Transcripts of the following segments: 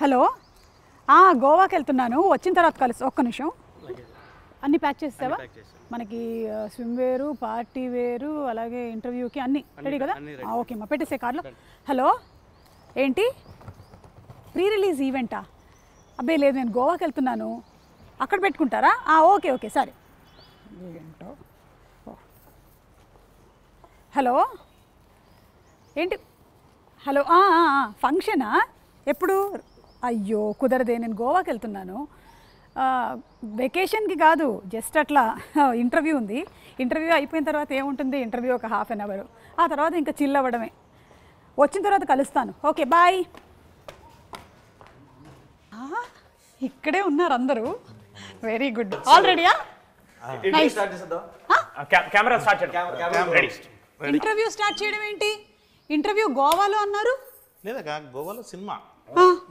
Hello గోవాకి వెళ్తున్నాను, వచ్చిన తర్వాత కలుసు. ఒక్క నిమిషం, అన్నీ ప్యాక్ చేస్తావా? మనకి స్విమ్ వేరు, పార్టీ వేరు, అలాగే ఇంటర్వ్యూకి అన్నీ రెడీ కదా? ఓకే అమ్మా, పెట్టేసే కార్లో. హలో, ఏంటి ప్రీ రిలీజ్ ఈవెంటా? అబ్బాయి లేదు, నేను గోవాకి వెళ్తున్నాను, అక్కడ పెట్టుకుంటారా? ఓకే ఓకే సరే. ఏంటో. హలో ఏంటి? హలో ఫంక్షనా? ఎప్పుడు? అయ్యో కుదరదే, నేను గోవాకి వెళ్తున్నాను. వెకేషన్కి కాదు, జస్ట్ అట్లా ఇంటర్వ్యూ ఉంది. ఇంటర్వ్యూ అయిపోయిన తర్వాత ఏముంటుంది, ఇంటర్వ్యూ ఒక ½ అన్ అవర్, ఆ తర్వాత ఇంకా చిల్ అవ్వడమే. వచ్చిన తర్వాత కలుస్తాను. Okay bye. ఇక్కడే ఉన్నారు అందరూ, వెరీ గుడ్. ఆల్రెడీయా? ఇంటర్వ్యూ స్టార్ట్ చేయడం ఏంటి? ఇంటర్వ్యూ గోవాలో అన్నారు. లేదా గోవాలో సినిమా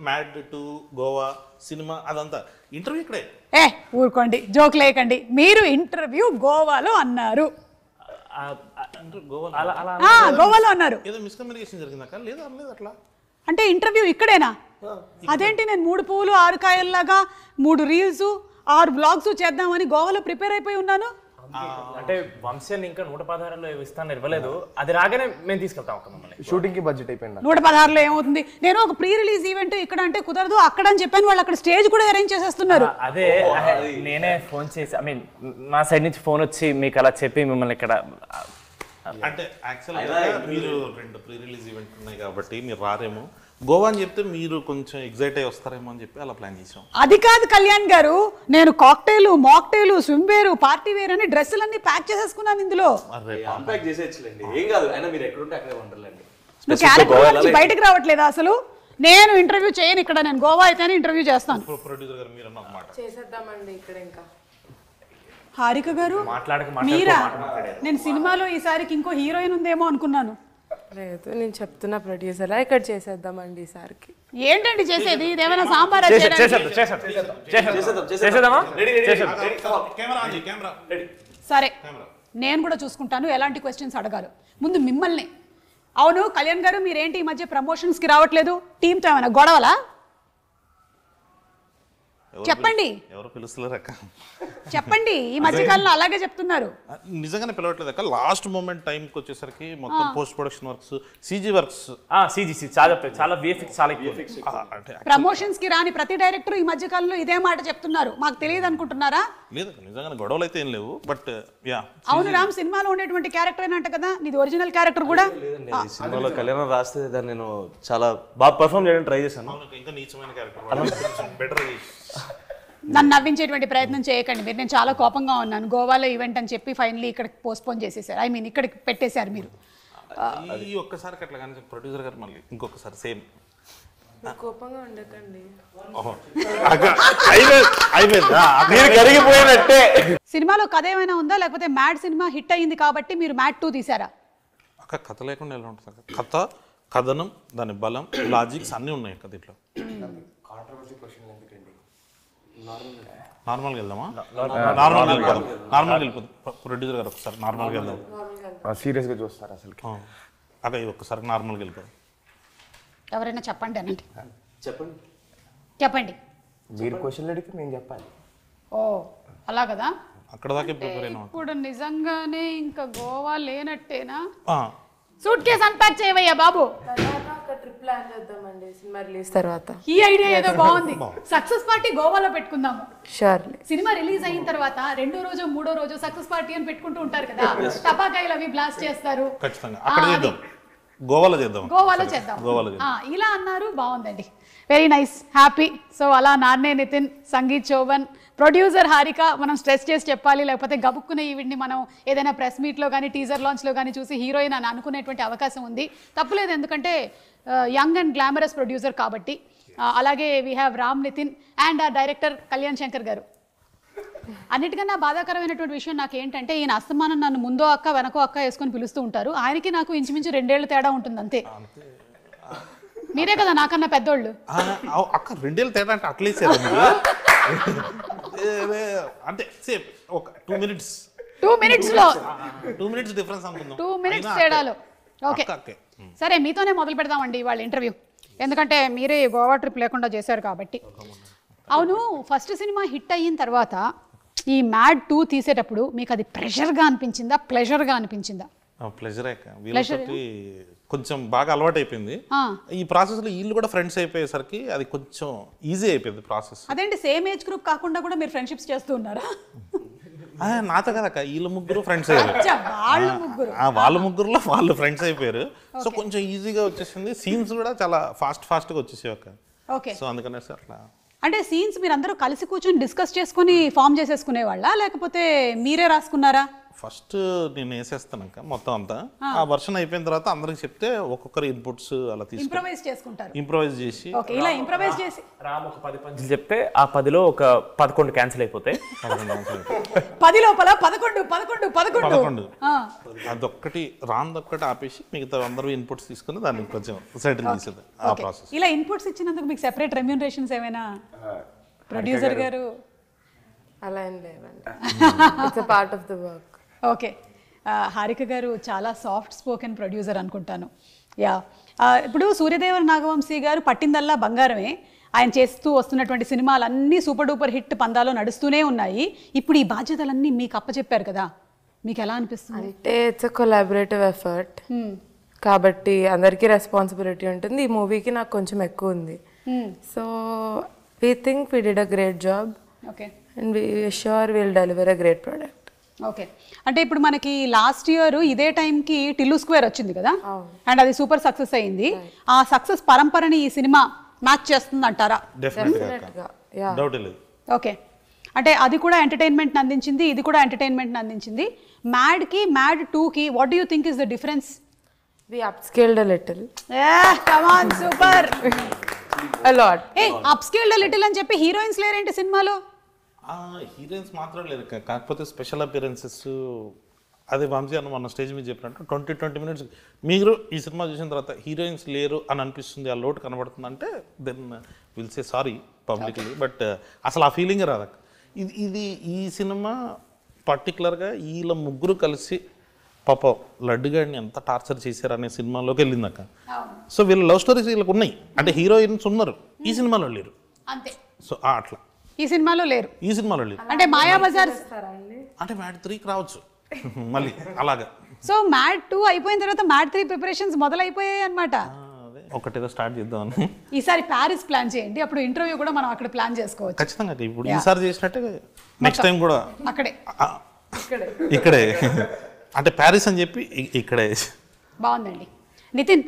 మ్యాడ్ టు గోవా సినిమా, అదంతా ఇంటర్వ్యూ ఇక్కడే. ఊరుకోండి, జోక్ లేకండి. మీరు ఇంటర్వ్యూ గోవాలో అన్నారు. గోవాలో అన్నారు. ఏదో మిస్కమ్యూనికేషన్ జరిగిందాక? లేదా అనలేదు అట్లా. అంటే ఇంటర్వ్యూ ఇక్కడేనా? అదేంటి, నేను 3 పువ్వులు 6 కాయల్లాగా 3 రీల్స్ 6 బ్లాగ్స్ చేద్దామని గోవాలో ప్రిపేర్ అయిపోయి ఉన్నాను. అంటే వంశన్ ఇంకా 116లో ఇస్తాను ఇవ్వలేదు, అది రాగానే మేము తీసుకెళ్తాం. ఒక మమ్మల్ని షూటింగ్ కి బడ్జెట్ అయిపోయింది. 116లో ఏమవుతుంది? నేను ఒక ప్రీ రిలీజ్ ఈవెంట్ ఇక్కడ అంటే కుదరదు, అక్కడ అని చెప్పాను. వాళ్ళు అక్కడ స్టేజ్ కూడా అరేంజ్ చేసేస్తున్నారు. అదే నేనే ఫోన్ చేసి, ఐ మీన్ మా సైడ్ నుంచి ఫోన్ వచ్చి మీకు అలా చెప్పి మిమ్మల్ని ఇక్కడ. అంటే యాక్చువల్గా మీరు 2 ప్రీ రిలీజ్ ఈవెంట్ ఉన్నాయి కాబట్టి మీరు రారేమో. గోవా అని చెప్తే మీరు కొంచెం ఎగ్జైట్ అయ్యి వస్తారేమో అని చెప్పి అలా ప్లాన్ చేసాం. అది కాదు కళ్యాణ్ గారు, నేను కాక్టైలు, మాక్టైలు, స్విమ్ వేరు, పార్టీ వేర్ అని డ్రెస్సులన్నీ ప్యాక్ చేసేసుకున్నాను ఇందులో. ఏం కాదు, అయినా మీరు ఎక్కడుంటే అక్కడే ఉండర్లేండి. నువ్వు క్యారెక్టర్ నుంచి బయటకు రావట్లేదా అసలు? నేను ఇంటర్వ్యూ చేయను ఇక్కడ, నేను గోవా అయితేనే ఇంటర్వ్యూ చేస్తాను. ప్రొడ్యూసర్ గారు మీరు అన్న మాట చేసేద్దామండి ఇక్కడ. ఇంకా హారిక గారు మీరా? నేను సినిమాలో ఈసారికి ఇంకో హీరోయిన్ ఉందేమో అనుకున్నాను. లేదు, నేను చెప్తున్నా ప్రొడ్యూసర్ ఇక్కడ చేసేద్దామండి ఈసారికి. ఏంటండి చేసేది? ఇదేమైనా సాంబార్? సరే, నేను కూడా చూసుకుంటాను ఎలాంటి క్వశ్చన్స్ అడగాలి. ముందు మిమ్మల్ని. అవును కళ్యాణ్ గారు, మీరేంటి ఈ మధ్య ప్రమోషన్స్కి రావట్లేదు? టీంతో ఏమైనా గొడవలా? చెప్పండి. ఎవరు పిలుస్తలేరు అక్క? చెప్పండి. ఈ మధ్యకాలంలో అలాగే చెప్తున్నారు. నిజంగానే పిలవట్లేదు అక్క. లాస్ట్ మూమెంట్ టైంకి వచ్చేసరికి మొత్తం post production works, CG works, చాలా విఎఫ్ఎక్స్ చాలా ఎక్కువ. ప్రమోషన్స్ కి రాని ప్రతి డైరెక్టర్ ఈ మధ్యకాలంలో ఇదే మాట చెప్తున్నారు. మాకు తెలియదు అనుకుంటున్నారా? లేదు నిజంగానే గొడవలు అయితే ఏం లేవు. బట్ అవును రామ్, సినిమాలో ఉండేటువంటి క్యారెక్టర్ అంట కదా, నీది ఒరిజినల్ క్యారెక్టర్ కూడా. సినిమాలో కళ్యాణం రాస్తే దాన్ని నేను చాలా బాగా పర్ఫామ్ చేయడానికి ట్రై చేశాను. ఇంకా నీచమైన క్యారెక్టర్ బెటర్. నన్ను నవ్వించేటువంటి ప్రయత్నం చేయకండి మీరు. నేను చాలా కోపంగా ఉన్నాను. గోవాలో ఈవెంట్ అని చెప్పి ఫైనలీ ఇక్కడికి పోస్ట్పోన్ చేసేసారు. ఐ మీన్ ఇక్కడికి పెట్టేశారు మీరు. ఈ ఒక్కసారికి అట్లా కానీ ప్రొడ్యూసర్ గారు మళ్ళీ ఇంకొకసారి సేమ్. కోపంగా ఉండకండి. కరిగిపోయినట్టే. సినిమాలో కథ ఏమైనా ఉందా, లేకపోతే మ్యాడ్ సినిమా హిట్ అయ్యింది కాబట్టి మీరు మ్యాడ్ 2 తీసారా? అక్క కథ లేకుండా ఎలా ఉంటుంది? కథ, కథనం, దాని బలం, లాజిక్స్ అన్నీ ఉన్నాయి కదా దీంట్లో. నార్మల్గా వెళ్దామా? నార్మల్గా వెళ్ళిపోతుంది. ప్రొడ్యూసర్ గారు ఒకసారి నార్మల్గా వెళ్దాం. సీరియస్గా చూస్తారు అసలు. అక్క ఇది ఒక్కసారి నార్మల్గా వెళ్ళిపోదాం. ఎవరైనా చెప్పండి అనండి. చెప్పండి. మీరు క్వశ్చన్ అడిగితే నేను చెప్పాలి. అలా కదా. అక్కడ దాకా ప్రిపేర్ అయినా. ఇప్పుడు నిజంగానే ఇంకా గోవా లేనట్టేనా? సూట్ కేసు అన్పాక్ చేయవయ్యా బాబు. ట్రిప్ ప్లాన్ చేద్దామండి సినిమా రిలీజ్ తర్వాత. ఈ ఐడియా ఏదో బాగుంది. సక్సెస్ పార్టీ గోవాలో పెట్టుకుందాము. షూర్లీ. సినిమా రిలీజ్ అయిన తర్వాత 2వ రోజు 3వ రోజు సక్సెస్ పార్టీ అని పెట్టుకుంటూ ఉంటారు కదా, టపాకాయలు అవి బ్లాస్ట్ చేస్తారు. ఖచ్చితంగా అక్కడ చేద్దాం. గోవాలో చేద్దాం. ఇలా అన్నారు, బాగుందండి. Very nice, happy. సో అలా నాన్నే నితిన్, సంగీత్ చౌవన్, ప్రొడ్యూసర్ హారిక, మనం స్ట్రెస్ చేసి చెప్పాలి, లేకపోతే గబుక్కునే ఈవిడ్ని మనం ఏదైనా ప్రెస్ మీట్లో కానీ టీజర్ లాంచ్లో కానీ చూసి హీరోయిన్ అని అనుకునేటువంటి అవకాశం ఉంది. తప్పులేదు, ఎందుకంటే యంగ్ అండ్ గ్లామరస్ ప్రొడ్యూసర్ కాబట్టి. అలాగే we have Ram Nitin and ఆ డైరెక్టర్ కళ్యాణ్ శంకర్ గారు. అన్నిటికన్నా బాధాకరమైనటువంటి విషయం నాకు ఏంటంటే, ఈయన అస్తమానం నన్ను ముందో అక్క వెనకో అక్క వేసుకొని పిలుస్తూ ఉంటారు. ఆయనకి నాకు ఇంచుమించు 2 ఏళ్ళు తేడా ఉంటుంది అంతే. మీరే కదా నాకన్నా పెద్దోళ్ళు. అక్క 2 ఏళ్ళు తేడా అంటే అట్లే అంటే సేమ్ ఒక 2 మినిట్స్ 2 మినిట్స్లో 2 మినిట్స్ డిఫరెన్స్ అనుకుందాం. 2 మినిట్స్ తేడాలో. ఓకే సరే, మీతోనే మొదలు పెడదామండి వాళ్ళ ఇంటర్వ్యూ. ఎందుకంటే మీరే గోవా ట్రిప్ లేకుండా చేశారు కాబట్టి. అవును, ఫస్ట్ సినిమా హిట్ అయిన తర్వాత ఈ మ్యాడ్ 2 తీసేటప్పుడు మీకు అది ప్రెషర్గా అనిపించిందా, ప్లెజర్గా అనిపించిందా? ప్లెజరే. వీళ్ళతోటి కొంచెం బాగా అలవాటు అయిపోయింది. ఈ ప్రాసెస్లో వీళ్ళు కూడా ఫ్రెండ్స్ అయిపోయేసరికి అది కొంచెం ఈజీ అయిపోయింది ప్రాసెస్. అదేంటి, సేమ్ ఏజ్ గ్రూప్ కాకుండా కూడా మీరు ఫ్రెండ్షిప్స్ చేస్తూ ఉన్నారా? నాతో కదక్క, వీళ్ళు ముగ్గురు ఫ్రెండ్స్ అయ్యారు. వాళ్ళ ముగ్గురులో వాళ్ళు ఫ్రెండ్స్ అయిపోయారు. సో కొంచెం ఈజీగా వచ్చేసింది. సీన్స్ కూడా చాలా ఫాస్ట్గా వచ్చేసాయి అక్క. ఓకే. సో అందుకనే అట్లా. అంటే సీన్స్ మీరు అందరూ కలిసి కూర్చొని డిస్కస్ చేసుకుని ఫామ్ చేసేసుకునే వాళ్ళ, లేకపోతే మీరే రాసుకున్నారా? ఫస్ట్ నేను వేసేస్తానక్క మొత్తం అంతా. ఆ వర్షన్ అయిపోయిన తర్వాత అందరికి చెప్తే ఒక్కొక్కరు ఇన్పుట్స్ అలా తీసుకుని ఇంప్రవైజ్ చేసుకుంటారు. ఇంప్రవైజ్ చేసి ఓకే, ఇలా ఇంప్రవైజ్ చేసి రామ్ ఒక 10 పంచులు చెప్తే ఆ 10లో ఒక 11 క్యాన్సిల్ అయిపోతాయి. 10 లోపల 11 అదొక్కటి రాందొక్కటి ఆపేసి మిగతా అందరూ ఇన్పుట్స్ తీసుకుని దాన్ని కొంచెం సెటిల్ చేసేది ఆ ప్రాసెస్. ఇలా ఇన్పుట్స్ ఇచ్చినందుకు మీకు సెపరేట్ రెమ్యూనరేషన్స్ ఏమైనా ప్రొడ్యూసర్ గారు? అలా ఏం లేవండి, it's part of the work. Okay. Harika గారు చాలా సాఫ్ట్ స్పోకెన్ ప్రొడ్యూసర్ అనుకుంటాను. యా. ఇప్పుడు సూర్యదేవర నాగవంశీ గారు పట్టిందల్లా బంగారమే. ఆయన చేస్తూ వస్తున్నటువంటి సినిమాలన్నీ సూపర్ డూపర్ హిట్ పందాలో నడుస్తూనే ఉన్నాయి. ఇప్పుడు ఈ బాధ్యతలన్నీ మీకు అప్పచెప్పారు కదా, మీకు ఎలా అనిపిస్తుంది? అంటే ఇట్స్ ఎ కొలాబరేటివ్ ఎఫర్ట్ కాబట్టి అందరికీ రెస్పాన్సిబిలిటీ ఉంటుంది. ఈ మూవీకి నాకు కొంచెం ఎక్కువ ఉంది. So we think we did a great job. Okay. And we sure will deliver a great product. Okay. అంటే ఇప్పుడు మనకి లాస్ట్ ఇయర్ ఇదే టైంకి టిల్లు స్క్వేర్ వచ్చింది కదా, అండ్ అది సూపర్ సక్సెస్ అయింది. ఆ సక్సెస్ పరంపరని ఈ సినిమా మ్యాచ్ చేస్తుంది అంటారా? డౌట్ లేదు. ఓకే. అంటే అది కూడా ఎంటర్టైన్మెంట్ అందించింది, ఇది కూడా ఎంటర్టైన్మెంట్ అందించింది. మ్యాడ్కి మ్యాడ్ 2కి what do you think is the difference? We upscaled a little. Yeah, come on, super. A lot. Hey, upscaled a little అని చెప్పి హీరోయిన్స్ లేరేంటి సినిమాలో? హీరోయిన్స్ మాత్రం లేరు, కాకపోతే స్పెషల్ అపియరెన్సెస్. అదే వంశీ అన్న మన స్టేజ్ మీద చెప్పినట్టు 20 minutes మీరు ఈ సినిమా చూసిన తర్వాత హీరోయిన్స్ లేరు అని అనిపిస్తుంది, ఆ లోటు కనబడుతుంది అంటే then will say sorry publicly. But అసలు ఆ ఫీలింగే రాదక్క. ఇది ఈ సినిమా పర్టికులర్గా వీళ్ళ ముగ్గురు కలిసి పాప లడ్డుగాడిని ఎంత టార్చర్ చేశారు అనే సినిమాలోకి వెళ్ళిందక్క. సో వీళ్ళ లవ్ స్టోరీస్ వీళ్ళకి ఉన్నాయి, అంటే హీరోయిన్స్ ఉన్నారు, ఈ సినిమాలో లేరు అంతే. సో అట్లా ఈ సినిమాలో లేరు, ఈ సినిమాలో లేరు. అంటే మాయాబజార్ అంటే మ్యాడ్ 3కి రావచ్చు మళ్ళీ అలాగా. సో మ్యాడ్ 2 అయిపోయిన తర్వాత మ్యాడ్ 3 ప్రిపరేషన్స్ మొదలైపోయాయి అనమాట. ఒకటేదో స్టార్ట్ చేద్దామని. ఈసారి ప్యారిస్ ప్లాన్ చేయండి, అప్పుడు ఇంటర్వ్యూ కూడా మనం అక్కడ ప్లాన్ చేసుకోవచ్చు. ఖచ్చితంగా ఇప్పుడు ఈసారి చేసినట్టే నెక్స్ట్ టైం కూడా అక్కడే ఇక్కడే, అంటే ప్యారిస్ అని చెప్పి ఇక్కడే. బాగుందండి. నితిన్,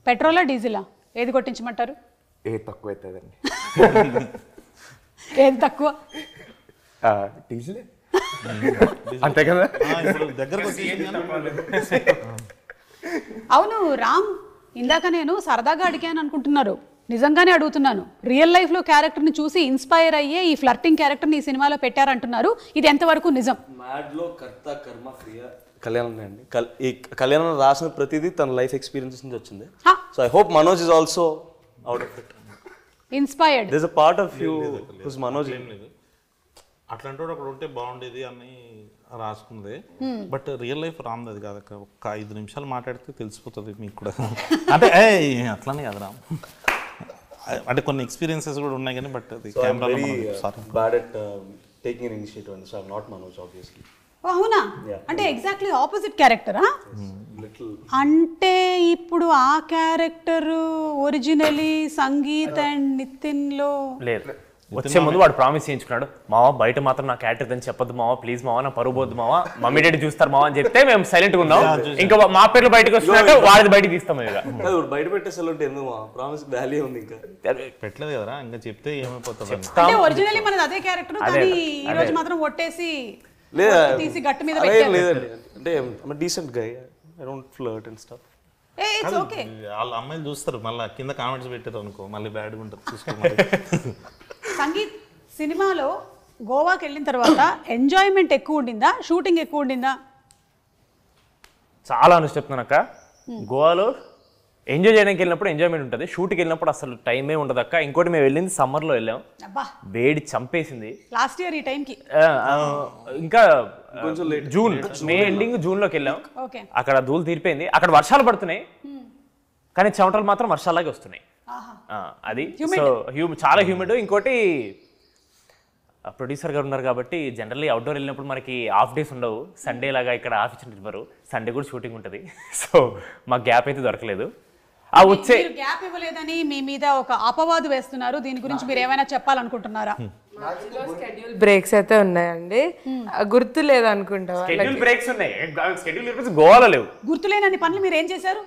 పెట్రోలా డీజిలా ఏది కొట్టించమంటారు? ఏది తక్కువ అవుతుందండి? ఏది తక్కువ? డీజిలే అంతే కదా. ఇప్పుడు దగ్గరకు అవును రామ్, ఇందాక నేను సరదాగా అడిగాను అనుకుంటున్నారు, నిజంగానే అడుగుతున్నాను. రియల్ లైఫ్లో క్యారెక్టర్ని చూసి ఇన్స్పైర్ అయ్యే ఈ ఫ్లర్టింగ్ క్యారెక్టర్ని ఈ సినిమాలో పెట్టారంటున్నారు, ఇది ఎంతవరకు నిజం? మ్యాడ్లో కర్త కర్మ క్రియ కళ్యాణం అండి. ఈ కళ్యాణం రాసిన ప్రతిదీ తన లైఫ్ ఎక్స్పీరియన్సెస్ నుంచి వచ్చింది. So I hope Manoj is also out of it inspired. There is a part of you who's Manoj. ఏం లేదు, అట్లాంటి వాడు అక్కడ ఉంటే బాగుండేది అని రాసుకుంది. బట్ రియల్ లైఫ్ రామ్ది అది కాదక్క. ఒక 5 నిమిషాలు మాట్లాడితే తెలిసిపోతుంది మీకు కూడా. అంటే అట్లానే కదా రామ్, అంటే కొన్ని ఎక్స్పీరియన్సెస్ కూడా ఉన్నాయి కానీ బట్ అది camera bad at taking an initiative అండి. So I am not Manoj obviously. అవునా? అంటే ఎగ్జాక్ట్లీ ఆపోజిట్ క్యారెక్టరా? అంటే ఇప్పుడు ఆ character originally Sangeeth and Nithin లో లేదు. వచ్చే ముందు వాడు ప్రామిస్ చేయించుకున్నాడు, మావా బయట మాత్రం నా క్యారెక్టర్ అని చెప్పొద్దు మావా, ప్లీజ్ మావా, నా పరువు పోద్దు మావా, మమ్మీ డాడీ చూస్తారు మావా అని చెప్తే మేము సైలెంట్ గా ఉన్నాం. ఇంకా మా పేర్లు బయటకు వస్తున్నట్టు వాడిది బయటకు తీస్తాం. బయట పెట్టేసారు ఎందుకు ప్రామిస్ వాల్యూ ఉంది, ఇంకా పెట్టలేదు కదరా, ఇంకా చెప్తే ఏమైపోతుంది. అంటే ఒరిజినల్లీ మనది అదే క్యారెక్టర్, కానీ ఈ రోజు మాత్రం ఒట్టేసి తీసి గట్టు మీద లేదండి. అంటే decent guy, I don't flirt and stuff. It's okay. వాళ్ళ అమ్మాయిలు చూస్తారు, మళ్ళీ కింద కామెంట్స్ పెట్టారు అనుకో మళ్ళీ బ్యాడ్గా ఉంటుంది, చూసుకోవాలి. సంగీత్ సినిమాలో గోవాకి వెళ్ళిన తర్వాత ఎంజాయ్మెంట్ ఎక్కువ ఉండిందా, షూటింగ్ ఎక్కువ ఉండిందా? చాలా అని చెప్తున్నాను అక్క. గోవాలో ఎంజాయ్ చేయడానికి వెళ్ళినప్పుడు ఎంజాయ్మెంట్ ఉంటుంది, షూట్కి వెళ్ళినప్పుడు అసలు టైమే ఉండదు అక్క. ఇంకోటి మేము వెళ్ళింది సమ్మర్లో వెళ్ళాం, వేడి చంపేసింది లాస్ట్ ఇయర్ ఈ టైంకి. ఇంకా జూన్ మే ఎండింగ్ జూన్లోకి వెళ్ళాం, అక్కడ ధూళి తీరిపోయింది. అక్కడ వర్షాలు పడుతున్నాయి కానీ చెమటలు మాత్రం వర్షాలాగే వస్తున్నాయి. అది సో చాలా హ్యూమిడ్. ఇంకోటి ప్రొడ్యూసర్ గారు ఉన్నారు కాబట్టి జనరల్లీ అవుట్డోర్ వెళ్ళినప్పుడు మనకి హాఫ్ డేస్ ఉండవు. సండే లాగా ఇక్కడ ఆఫ్ ఇచ్చిన ఇవ్వరు, సండే కూడా షూటింగ్ ఉంటుంది. సో మాకు గ్యాప్ అయితే దొరకలేదు. ఆ వచ్చే గ్యాప్ ఇవ్వలేదని మీ మీద ఒక అపవాదు వేస్తున్నారు, దీని గురించి మీరు ఏమైనా చెప్పాలనుకుంటున్నారా? స్కెడ్యూల్ బ్రేక్స్ అయితే ఉన్నాయండి, గుర్తు లేదు అనుకుంటా. షెడ్యూల్ బ్రేక్స్ ఉన్నాయి, షెడ్యూల్ బ్రేక్స్ గోవాలో లేవు. గుర్తులేనన్ని పనులు మీరు ఏం చేశారు?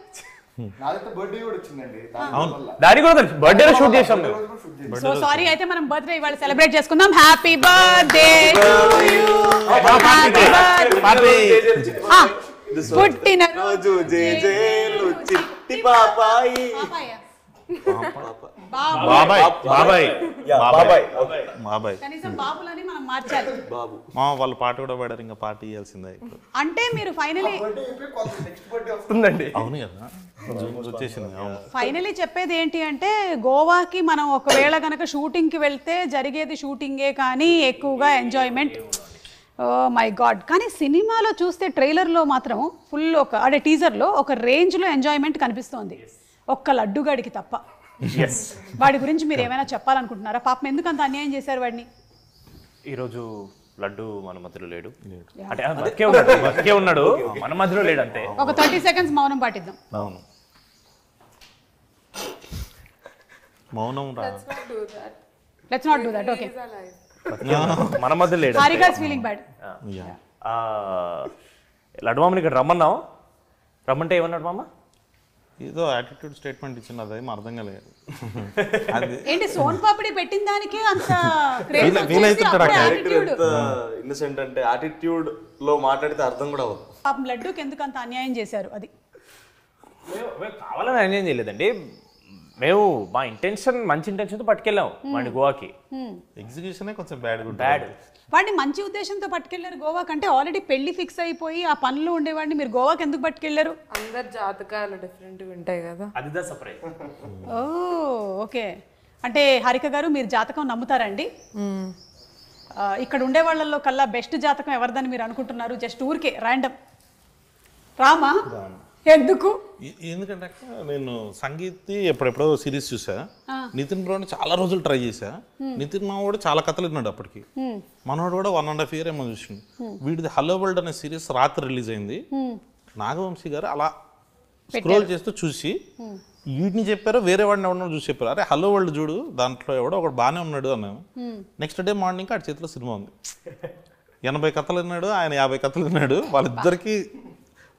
బర్త్డే కూడా వచ్చిందండి, దాని కూడా బర్త్డేలో షూట్ చేసాం మేము. సో సారీ, అయితే మనం బర్త్డే ఇవాళ సెలబ్రేట్ చేసుకుందాం. హ్యాపీ బర్త్డే టు యు, పుట్టిన రోజు జేజేలు చిట్టి పాపాయి. బాబాయ్ బాబాయ్ బాబాయ్ బాబాయ్ కనీసం బాబులని మనం మార్చాలి. బాబు వాళ్ళు పాట కూడా పాడారు, ఇంకా పాట ఇవ్వాల్సిందే ఇప్పుడు. అంటే మీరు ఫైనలీ వస్తుందండి. అవును కదా, వచ్చేసింది. అవును. ఫైనలీ చెప్పేది ఏంటి అంటే, గోవాకి మనం ఒకవేళ కనుక షూటింగ్కి వెళ్తే జరిగేది షూటింగే కానీ ఎక్కువగా ఎంజాయ్మెంట్. Oh my God. కానీ సినిమాలో చూస్తే ట్రైలర్లో మాత్రం ఫుల్ అంటే టీజర్లో ఒక రేంజ్లో ఎంజాయ్మెంట్ కనిపిస్తోంది, ఒక్క లడ్డుగాడికి తప్ప. వాడి గురించి మీరు ఏమైనా చెప్పాలనుకుంటున్నారా? పాపం ఎందుకు అంత అన్యాయం చేశారు వాడిని? ఈరోజు లడ్డు మన మధ్యలో లేడు, అంటే బతికే ఉన్నాడు, మన మధ్యలో లేడు అంతే. ఒక 30 seconds మౌనం పాటిద్దాం. అవును, మౌనం రా. Let's not do that. Okay, మన మధ్యలో లేడు. Harika's feeling bad. లడ్డు మామని ఇక్కడ రమ్మన్నాం, రమ్మంటే ఏమన్నాడు మామ? ఏదో యాటిట్యూడ్ స్టేట్మెంట్ ఇచ్చిన, అదేం అర్థం కాలేదు. అది ఏంటి సోన్ పాపిడి పెట్టిన దానికి అంత ఇన్నసెంట్ అంటే యాటిట్యూడ్ లో మాట్లాడితే అర్థం కూడా అవ్వదు. పాపం లడ్డూకి ఎందుకు అంత అన్యాయం చేశారు? అది మేము కావాలని అన్యాయం చేయలేదండి, మేము మా ఇంటెన్షన్ మంచి ఇంటెన్షన్తో పట్టుకెళ్ళాం వాడిని గోవాకి. ఎగ్జిక్యూషనే కొంచెం బ్యాడ్. వాడిని మంచి ఉద్దేశంతో పట్టుకెళ్లారు గోవా కంటే. ఆల్రెడీ పెళ్లి ఫిక్స్ అయిపోయి ఆ పనిలో ఉండేవాడిని మీరు గోవాకి ఎందుకు పట్టుకెళ్లారు? అందరు జాతకాలు డిఫరెంట్గా ఉంటాయి కదా, అదిదా సర్ప్రైజ్. ఓ ఓకే. అంటే హారిక గారు, మీరు జాతకం నమ్ముతారండి? ఇక్కడ ఉండే వాళ్ళల్లో కల్లా బెస్ట్ జాతకం ఎవరిదని మీరు అనుకుంటున్నారు? జస్ట్ ఊరికే ర్యాండమ్. రామా? ఎందుకు? ఎందుకంటే నేను సంగీత్ ఎప్పుడెప్పుడో సిరీస్ చూసా, నితిన్ బ్రోని చాలా రోజులు ట్రై చేశా. నితిన్ మావాడు చాలా కథలు విన్నాడు అప్పటికి, మనోడు కూడా 1.5 year ఏమో చూసిండు. వీడిది హలో వరల్డ్ అనే సిరీస్ రాత్రి రిలీజ్ అయింది. నాగవంశీ గారు అలా స్క్రోల్ చేస్తూ చూసి వీటిని చెప్పారు, వేరే వాడిని ఎవడన్నా చూసి చెప్పారు, అరే హలో వరల్డ్ చూడు, దాంట్లో ఎవడో ఒకడు బాగానే ఉన్నాడు అన్నాను. నెక్స్ట్ డే మార్నింగ్ ఆడి చేతిలో సినిమా ఉంది. 80 కథలు విన్నాడు, ఆయన 50 కథలు విన్నాడు. వాళ్ళిద్దరికి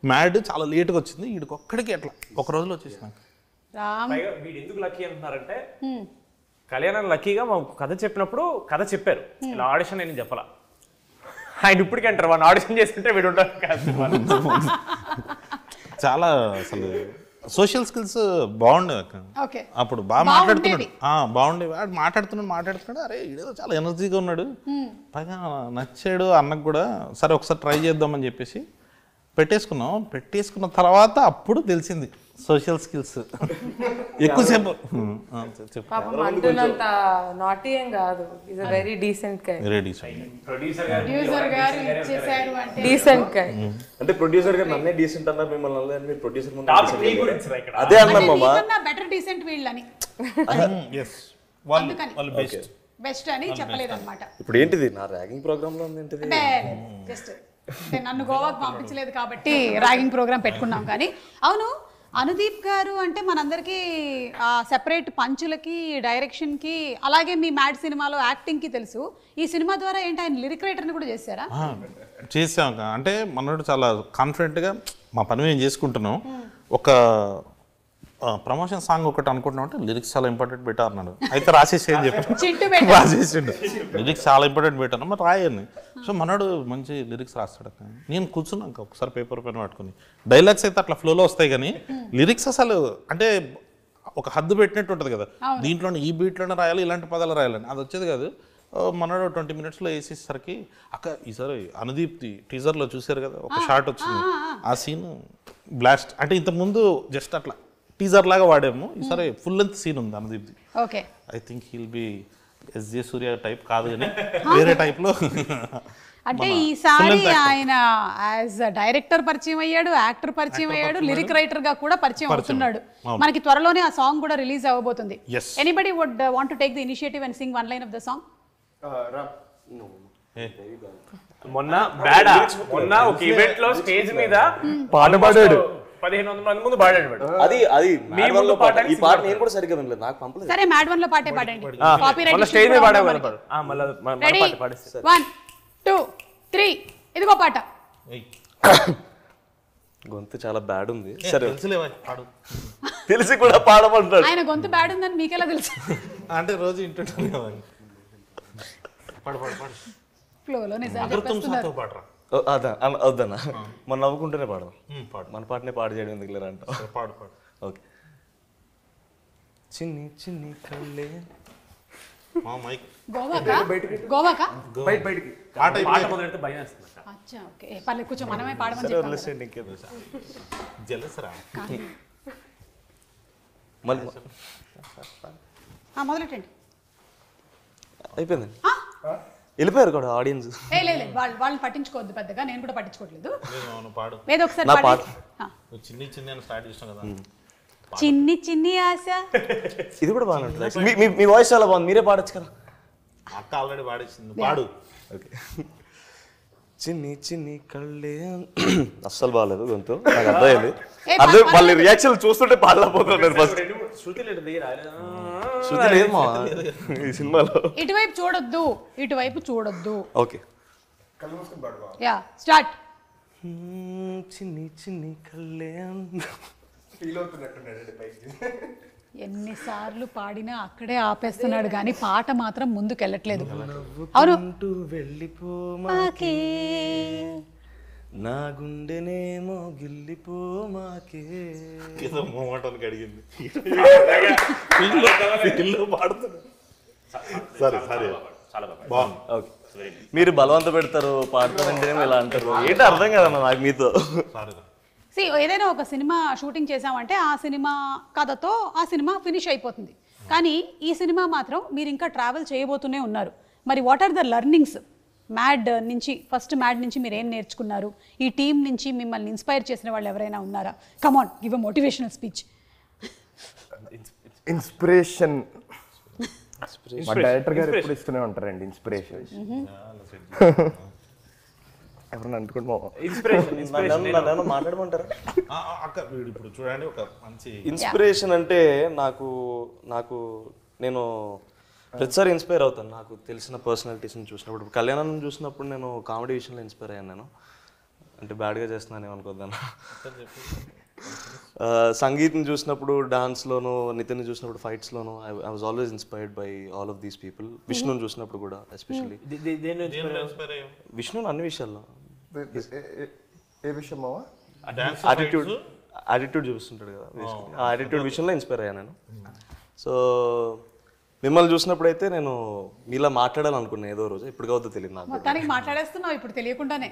మ్యాడ్ చాలా లేట్గా వచ్చింది, వీడికి ఒక్కడికి ఎట్లా ఒక రోజులో వచ్చేసినాక. వీడు ఎందుకు లక్కీ అంటున్నారంటే, కళ్యాణం లక్కీగా మా కథ చెప్పినప్పుడు కథ చెప్పారు, ఇలా ఆడిషన్ నేను చెప్పాల. ఆయన ఇప్పటికీ అంటారు వాడిని ఆడిషన్ చేస్తుంటే వీడు ఉంటారు కాదు. చాలా అసలు సోషల్ స్కిల్స్ బాగుండేవి అక్క. అప్పుడు బాగా మాట్లాడుతున్నాడు, బాగుండేవి. వాడు మాట్లాడుతున్నాడు, అరే ఈడేదో చాలా ఎనర్జీగా ఉన్నాడు, పైగా నచ్చాడు అన్నకు కూడా. సరే ఒకసారి ట్రై చేద్దామని చెప్పేసి పెట్టేసుకున్న తర్వాత అప్పుడు తెలిసింది సోషల్ స్కిల్స్ ఎక్కువసేపు. అంటున్నంత నాటీ ఏం కాదు, is a very decent guy. Producer గారు ఇచ్చేసారు అంటే డీసెంట్ గై. అంటే ప్రొడ్యూసర్ గారు నన్నే డీసెంట్ అన్నారు, మిమ్మల్ని అన్నారు, మీరు ప్రొడ్యూసర్ ముందు అదే అన్నాం మామా. బెటర్ డీసెంట్ వీళ్ళని బెస్ట్ అని చెప్పలేదన్నమాట. ఇప్పుడు ఏంటిది నా ర్యాగింగ్ ప్రోగ్రామ్ లో ఉంది ఏంటిది? జస్ట్ నన్ను గోవాకు పంపించలేదు కాబట్టి ర్యాగింగ్ ప్రోగ్రామ్ పెట్టుకున్నాం. కానీ అవును, అనుదీప్ గారు అంటే మనందరికీ సెపరేట్ పంచులకి, డైరెక్షన్కి, అలాగే మీ మ్యాడ్ సినిమాలో యాక్టింగ్కి తెలుసు. ఈ సినిమా ద్వారా ఏంటి ఆయన లిరిక్ రైటర్ని కూడా చేశారా? చేసాం. అంటే మనోడు చాలా కాన్ఫిడెంట్గా మా పని మేము చేసుకుంటున్నాం. ఒక ప్రమోషన్ సాంగ్ ఒకటి అనుకుంటున్నాం అంటే లిరిక్స్ చాలా ఇంపార్టెంట్ పెట్టారు అన్నాడు. అయితే రాసేసి అని చెప్పి రాసేసిండు, లిరిక్స్ చాలా ఇంపార్టెంట్ పెట్టాను మరి రాయని. సో మనోడు మంచి లిరిక్స్ రాస్తాడు. నేను కూర్చున్నాక ఒకసారి పేపర్ పెన్ పట్టుకుని, డైలాగ్స్ అయితే అట్లా ఫ్లోలో వస్తాయి కానీ లిరిక్స్ అసలు అంటే ఒక హద్దు పెట్టినట్టు ఉంటుంది కదా, దీంట్లోనే ఈ బీట్లోనే రాయాలి, ఇలాంటి పదాలు రాయాలని, అది వచ్చేది కాదు. మనోడు 20 minutes వేసేసరికి అక్క ఈసారి అనుదీప్ది టీజర్లో చూసారు కదా ఒక షార్ట్ వచ్చింది, ఆ సీన్ బ్లాస్ట్. అంటే ఇంతకుముందు జస్ట్ అట్లా టీజర్ లాగా వాడాము, ఈసారి ఫుల్ లెంత్ సీన్ ఉంది అనుదీప్ది. Okay, I think he'll be SJ Surya type కాదు కానీ వేరే టైప్లో అంటే ఈసారి ఆయన యాజ్ డైరెక్టర్ పరిచయం అయ్యాడు, యాక్టర్ పరిచయం అయ్యాడు, లిరిక్ రైటర్ గా కూడా పరిచయం అవుతున్నాడు. మనకి త్వరలోనే ఆ సాంగ్ కూడా రిలీజ్ అవ్వబోతుంది. Anybody would want to take the initiative and sing one line of the song? మొన్న ఒక ఈవెంట్ లో స్టేజ్ మీద పాట పాడాడు, 1500 మంది ముందు పాడాడు. అది మేడవన్లో పాట. ఈ పాట నేను కూడా సరిగ్గా వినలేదు, నాకు పంపలేదు. సరే మ్యాడ్ వన్ లో పాటే పాడండి. కాపీరైట్ స్టేజ్ మీద పాడాడు. రెడీ 1 2 3 ఇదిగో పాట. గొంతు చాలా బ్యాడ్ ఉంది. సరే పాడు. తెలిసి కూడా పాడమంటాడు. ఆయన గొంతు బ్యాడ్ ఉందని మీకెలా తెలుసు? అంటే రోజు ఇంటుంటాను కదా. పాడు పాడు పాడు. ఫ్లోలో నిజంగా అగర్ తుమ్ సాతో పాడరా. అదా వద్దన్నా, మనం నవ్వుకుంటూనే పాడదాం. మన పాటనే పాడు చేయడం ఎందుకు లేరా అంట. పాడు పాడు. ఓకే. చిన్ని చిన్ని కళ్ళే మైక్ గోవాకా బయటికి పాట మొదలెడితే భయం వేస్తుంది. అచ్చా ఓకే పర్లేదు కూర్చో, మనమే పాడమని చెప్తాం. జలసరా మళ్ళీ మొదలెట్టండి. అయిపోయిందండి, వెళ్ళిపోయారు కూడా ఆడియన్స్. లేదు వాళ్ళని పట్టించుకోవద్దు పెద్దగా, నేను కూడా పట్టించుకోవట్లేదు. పాడు. ఏదో ఒకసారి పాడు. చిన్ని చిన్ని అని స్టార్ట్ చేసినాం కదా. చిన్ని చిన్ని ఆశ. ఇది కూడా బాగానే ఉంటుంది. మీ వాయిస్ చాలా బాగుంది, మీరే పాడొచ్చు కదా. అక్క ఆల్రెడీ పాడేసింది, పాడు. ఓకే. చిన్ని చిన్ని కళ్ళే అస్సలు బాగాలేదు గొంతు, నాకు అర్థమైంది. అర్థం వాళ్ళ రియాక్షన్ చూస్తుంటే పాడలేకపోతున్నాను ఫస్ట్. శృతి లేదు మా ఈ సినిమాలో. ఇటువైపు చూడొద్దు, ఇటువైపు చూడొద్దు. ఓకే. Yeah start. చిన్ని చిన్ని కళ్ళే ఫీల్ అవుతున్నట్టున్నాడు పైకి. ఎన్నిసార్లు పాడినా అక్కడే ఆపేస్తున్నాడు కానీ పాట మాత్రం ముందుకెళ్ళట్లేదు. అవును. వెళ్ళిపోమాకే నా గుండెనేమో గిల్లిపోమాకే. ఏదో మోమాటానికి అడిగింది. పాడుతున్నా. సరే సరే బాగుంది. ఓకే. మీరు బలవంత పెడతారు పాడతారంటేనేమో ఇలా అంటారు, ఏంటో అర్థం కదన్నా నాకు మీతో. ఏదైనా ఒక సినిమా షూటింగ్ చేసామంటే ఆ సినిమా కథతో ఆ సినిమా ఫినిష్ అయిపోతుంది. కానీ ఈ సినిమా మాత్రం మీరు ఇంకా ట్రావెల్ చేయబోతూనే ఉన్నారు. మరి what are the learnings Mad నుంచి, ఫస్ట్ మ్యాడ్ నుంచి మీరు ఏం నేర్చుకున్నారు? ఈ టీం నుంచి మిమ్మల్ని ఇన్స్పైర్ చేసిన వాళ్ళు ఎవరైనా ఉన్నారా? Come on, give a motivational speech. Inspiration మా డైరెక్టర్ గారు ఎప్పుడు ఇస్తూనే ఉంటారండి ఇన్స్పిరేషన్. ఎవరన్నా అనుకుంటున్నా మాట్లాడమంటారా? అక్క ఇప్పుడు చూడండి, ఒక మంచి ఇన్స్పిరేషన్ అంటే నాకు నేను ప్రతిసారి ఇన్స్పైర్ అవుతాను నాకు తెలిసిన పర్సనాలిటీస్ని చూసినప్పుడు. కళ్యాణం చూసినప్పుడు నేను కామెడీ విషయంలో ఇన్స్పైర్ అయ్యాను. నేను అంటే బ్యాడ్గా చేస్తున్నాను అనుకోద్దాను. సంగీత్ని చూసినప్పుడు డాన్స్లోను, నితిన్ చూసినప్పుడు ఫైట్స్లోను I was always inspired by all of these people. విష్ణుని చూసినప్పుడు కూడా ఎస్పెషల్లీ. విష్ణుని అన్ని విషయాల్లో. ఏ విషయం మావా? యాటిట్యూడ్ చూపిస్తుంటాడు కదా, ఆ యాటిట్యూడ్ విషయంలో ఇన్స్పైర్ అయ్యాను నేను. సో మిమ్మల్ని చూసినప్పుడు అయితే నేను మీలా మాట్లాడాలనుకున్నాను ఏదో రోజు, ఇప్పుడు కావద్దో తెలియదు నాకు. మొత్తానికి మాట్లాడేస్తున్నావు ఇప్పుడు తెలియకుండానే.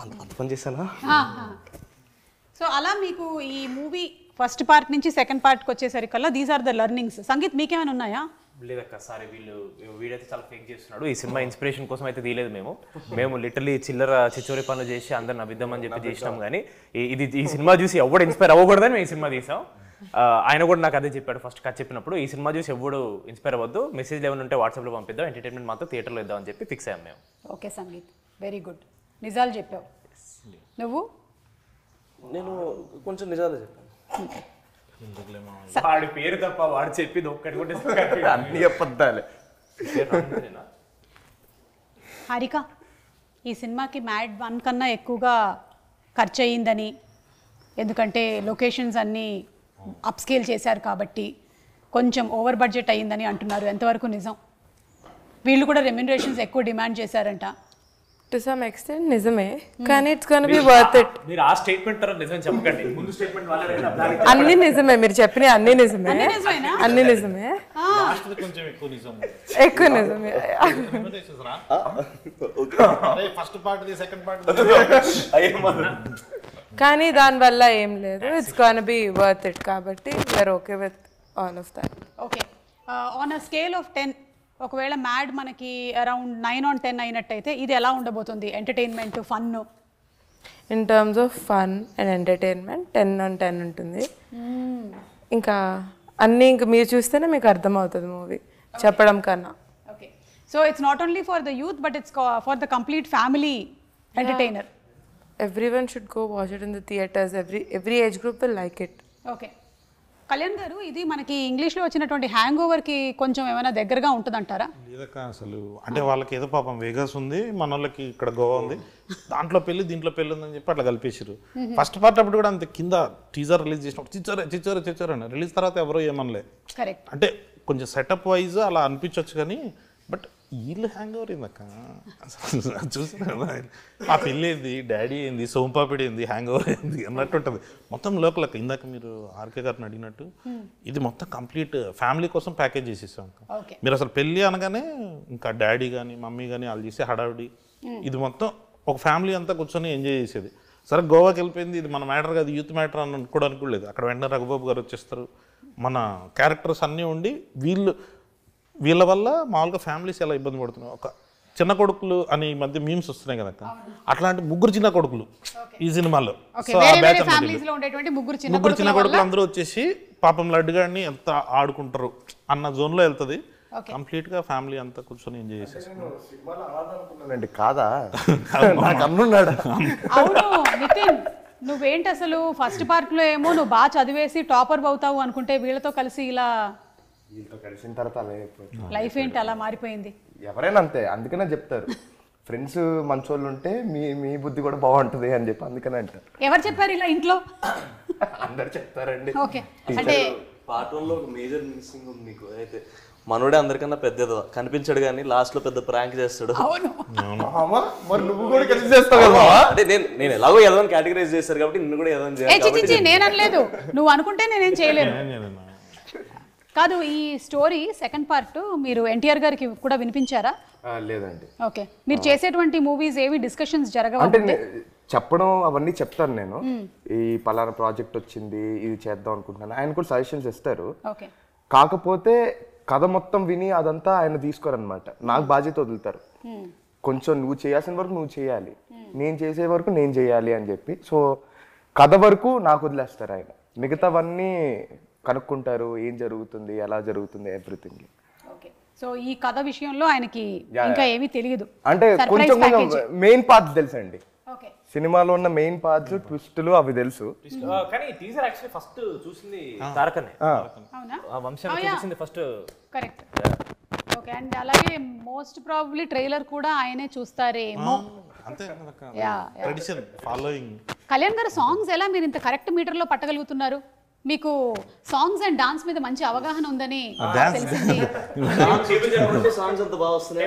అంత పని చేశానా? సో అలా మీకు ఈ మూవీ ఫస్ట్ పార్ట్ నుంచి సెకండ్ పార్ట్కి వచ్చేసరికల్లా these are the learnings. Sangeeth మీకేమైనా ఉన్నాయా? లేదక్క, సారీ వీడైతే చాలా ఫేక్ చేస్తున్నాడు. ఈ సినిమా ఇన్స్పిరేషన్ కోసం అయితే తీయలేదు మేము లిటరలీ చిల్లర చిచ్చోరి పనులు చేసి అందరిని అబిద్దామని చెప్పి చేసినాం. కానీ ఈ సినిమా చూసి ఎవడు ఇన్స్పైర్ అవ్వకూడదని మేము ఈ సినిమా తీసాం. ఆయన కూడా నాకు అదే చెప్పాడు ఫస్ట్ కథ చెప్పినప్పుడు, ఈ సినిమా చూసి ఎవడు ఇన్స్పైర్ అవ్వద్దు, మెసేజ్ ఏమైనా ఉంటే వాట్సాప్లో పంపిద్దాం, ఎంటర్టైన్మెంట్ మాత్రం థియేటర్లో ఇద్దాం అని చెప్పి ఫిక్స్ అయ్యాం మేము. Okay sangeet, very good. నిజాలు చెప్పావు నువ్వు. నేను కొంచెం నిజాలే చెప్పాను. వాడి పేరు తప్ప వాడు చెప్పింది ఒక్కటి కూడా అన్ని అబద్ధాలే. హారిక, ఈ సినిమాకి మ్యాడ్ 1 కన్నా ఎక్కువగా ఖర్చు అయ్యిందని, ఎందుకంటే లొకేషన్స్ అన్నీ అప్స్కేల్ చేశారు కాబట్టి కొంచెం ఓవర్ బడ్జెట్ అయ్యిందని అంటున్నారు. ఎంతవరకు నిజం? వీళ్ళు కూడా రెమ్యునరేషన్స్ ఎక్కువ డిమాండ్ చేశారంట. టు సమ్ ఎక్స్టెంట్ నిజమే, కానీ it's gonna be worth it. మీరు ఆ స్టేట్మెంట్ తర్వాత నిజం చెప్పకండి, ముందు స్టేట్మెంట్ వాళ్ళే. అన్ని నిజమే, మీరు చెప్పిన అన్ని నిజమే, అన్ని నిజమే, కొంచెం ఎక్కువ నిజం, ఎక్కువ నిజమే. ఫస్ట్ పార్ట్ సెకండ్ పార్ట్ కానీ దానివల్ల ఏం లేదు, it's gonna be worth it. కాబట్టి we're okay with all of that. Okay, on a scale of 10 ఒకవేళ మ్యాడ్ మనకి అరౌండ్ 9 on 10 అయినట్టయితే ఇది ఎలా ఉండబోతుంది entertainment fun? In terms of fun and entertainment 10 on 10 ఉంటుంది. ఇంకా అన్నీ ఇంకా మీరు చూస్తేనే మీకు అర్థమవుతుంది మూవీ చెప్పడం కన్నా. Okay, so it's not only for the youth but it's for the complete family entertainer. Everyone should go watch it in the theaters. Every age group will like it. Okay, Kalyan గారు ఇది మనకి ఇంగ్లీష్లో వచ్చినటువంటి hang ఓవర్కి కొంచెం ఏమైనా దగ్గరగా ఉంటుందంటారా? లేదక్క అసలు అంటే వాళ్ళకి ఏదో పాపం వేగస్ ఉంది, మన వాళ్ళకి ఇక్కడ గోవా ఉంది, దాంట్లో పెళ్ళి దీంట్లో పెళ్ళి ఉందని చెప్పి అట్లా కలిపేసారు. ఫస్ట్ పార్ట్ అప్పుడు కూడా అంతే, కింద టీజర్ రిలీజ్ చేసినప్పుడు చిచ్చరే అని, రిలీజ్ తర్వాత ఎవరో ఏమనలే. కరెక్ట్, అంటే కొంచెం సెటప్ వైజ్ అలా అనిపించవచ్చు కానీ బట్ వీళ్ళు హ్యాంగ్ ఓవర్ ఏందక్క చూసిన ఆ పెళ్ళి ఏంది, డాడీ ఏంది, సోంపాపిడి ఏంది, హ్యాంగ్ ఓవర్ ఏంది అన్నట్టు ఉంటుంది మొత్తం లోకల్. ఇందాక మీరు ఆర్కే గారిని అడిగినట్టు ఇది మొత్తం కంప్లీట్ ఫ్యామిలీ కోసం ప్యాకేజ్ చేసేసాం. మీరు అసలు పెళ్ళి అనగానే ఇంకా డాడీ కానీ మమ్మీ కానీ వాళ్ళు చేసే హడావిడి, ఇది మొత్తం ఒక ఫ్యామిలీ అంతా కూర్చొని ఎంజాయ్ చేసేది. సరే గోవాకి వెళ్ళిపోయింది, ఇది మన మ్యాటర్ కాదు, యూత్ మ్యాటర్ అని అనుకోవడానికి కూడా లేదు. అక్కడ వెంటనే రఘుబాబు గారు వచ్చేస్తారు, మన క్యారెక్టర్స్ అన్నీ ఉండి వీళ్ళ వల్ల మామూలుగా ఫ్యామిలీస్ ఎలా ఇబ్బంది పడుతున్నాయి. ఒక చిన్న కొడుకులు అని ఈ మధ్య మీమ్స్ వస్తున్నాయి కదా, అట్లాంటి ముగ్గురు చిన్న కొడుకులు ఈ సినిమాలో. సో ఆ బ్యాచ్ ముగ్గురు చిన్న కొడుకులు అందరూ వచ్చేసి పాపం లడ్డు గారిని ఎంత ఆడుకుంటారు అన్న జోన్లో వెళ్తుంది. కంప్లీట్ గా ఫ్యామిలీ అంతా కూర్చొని ఎంజాయ్ చేసేసి కాదా అన్నున్నాడు. అవును నితిన్, నువ్వేంటి అసలు ఫస్ట్ పార్ట్ లో ఏమో నువ్వు బాగా చదివేసి టాపర్ అవుతావు అనుకుంటే వీళ్ళతో కలిసి ఇలా వీళ్ళతో కలిసిన తర్వాత లైఫ్ ఏంటి అలా మారిపోయింది? ఎవరైనా అంతే, అందుకనే చెప్తారు ఫ్రెండ్స్ మంచోళ్ళు ఉంటే మీ బుద్ధి కూడా బాగుంటుంది అని చెప్పి అందుకనే అంటారు. ఎవరు చెప్పారు ఇలా ఇంట్లో? అందరు చెప్తారండి. ఓకే, అంటే పార్ట్ 1లో ఒక మేజర్ మిస్సింగ్ ఉంది మీకు. అయితే మనోడే అందరికన్నా పెద్దది కనిపించాడు కానీ లాస్ట్ లో పెద్ద ప్రాంక్ చేస్తాడు. మరి నువ్వు కూడా కలిసి చేస్తావు కదా. అంటే నేను ఎలాగో ఏదో కేటగరైజ్ చేస్తారు కాబట్టి నిన్ను కూడా ఏదో చేయాలి. నేను అనలేదు, నువ్వు అనుకుంటే నేనేం చేయలేను. కాదు, ఈ స్టోరీ సెకండ్ పార్ట్ మీరు ఎన్టీఆర్ గారికి కూడా వినిపించారా? లేదండి. ఓకే, మీరు చేసేటువంటి మూవీస్ ఏవి డిస్కషన్స్ జరగవు? అంటే చెప్పడం అవన్నీ చెప్తాను నేను, ఈ పలానా ప్రాజెక్ట్ వచ్చింది ఇది చేద్దాం అనుకుంటున్నాను, ఆయన కూడా సజెషన్స్ ఇస్తారు. ఓకే, కాకపోతే కథ మొత్తం విని అదంతా ఆయన తీసుకోరనమాట, నాకు బాధ్యత వదులుతారు. కొంచెం నువ్వు చేయాల్సిన వరకు నువ్వు చేయాలి, నేను చేసే వరకు నేను చేయాలి అని చెప్పి. సో కథ వరకు నాకు వదిలేస్తారు ఆయన, మిగతావన్నీ కనుక్కుంటారు, ఏం జరుగుతుంది ఎలా జరుగుతుంది ఎవ్రీథింగ్. ఓకే, సో ఈ కథ విషయంలో ఆయనకి ఇంకా ఏమీ తెలియదు, అంటే కొంచెం మెయిన్ పార్ట్స్ తెలుసండి. ఓకే, సినిమాలో ఉన్న మెయిన్ పార్ట్స్ ట్విస్టులు అవి తెలుసు. కానీ టీజర్ యాక్చువల్లీ ఫస్ట్ చూసింది తారకనే. అవునా? ఆ వంశాన్ని చూసింది ఫస్ట్. కరెక్ట్. ఓకే, అండ్ అలాగే మోస్ట్ ప్రాబబ్లీ ట్రైలర్ కూడా ఆయనే చూస్తారేమో. అంతే ట్రెడిషన్ ఫాలోయింగ్. కళ్యాణ్ గారు సాంగ్స్ ఎలా మీరు ఇంత కరెక్ట్ మీటర్ లో పట్టగలుగుతున్నారు? మీకు సాంగ్స్ అండ్ డాన్స్ మీద మంచి అవగాహన ఉందని తెలిసింది. సాంగ్స్ అంత బాగా వస్తున్నాయి.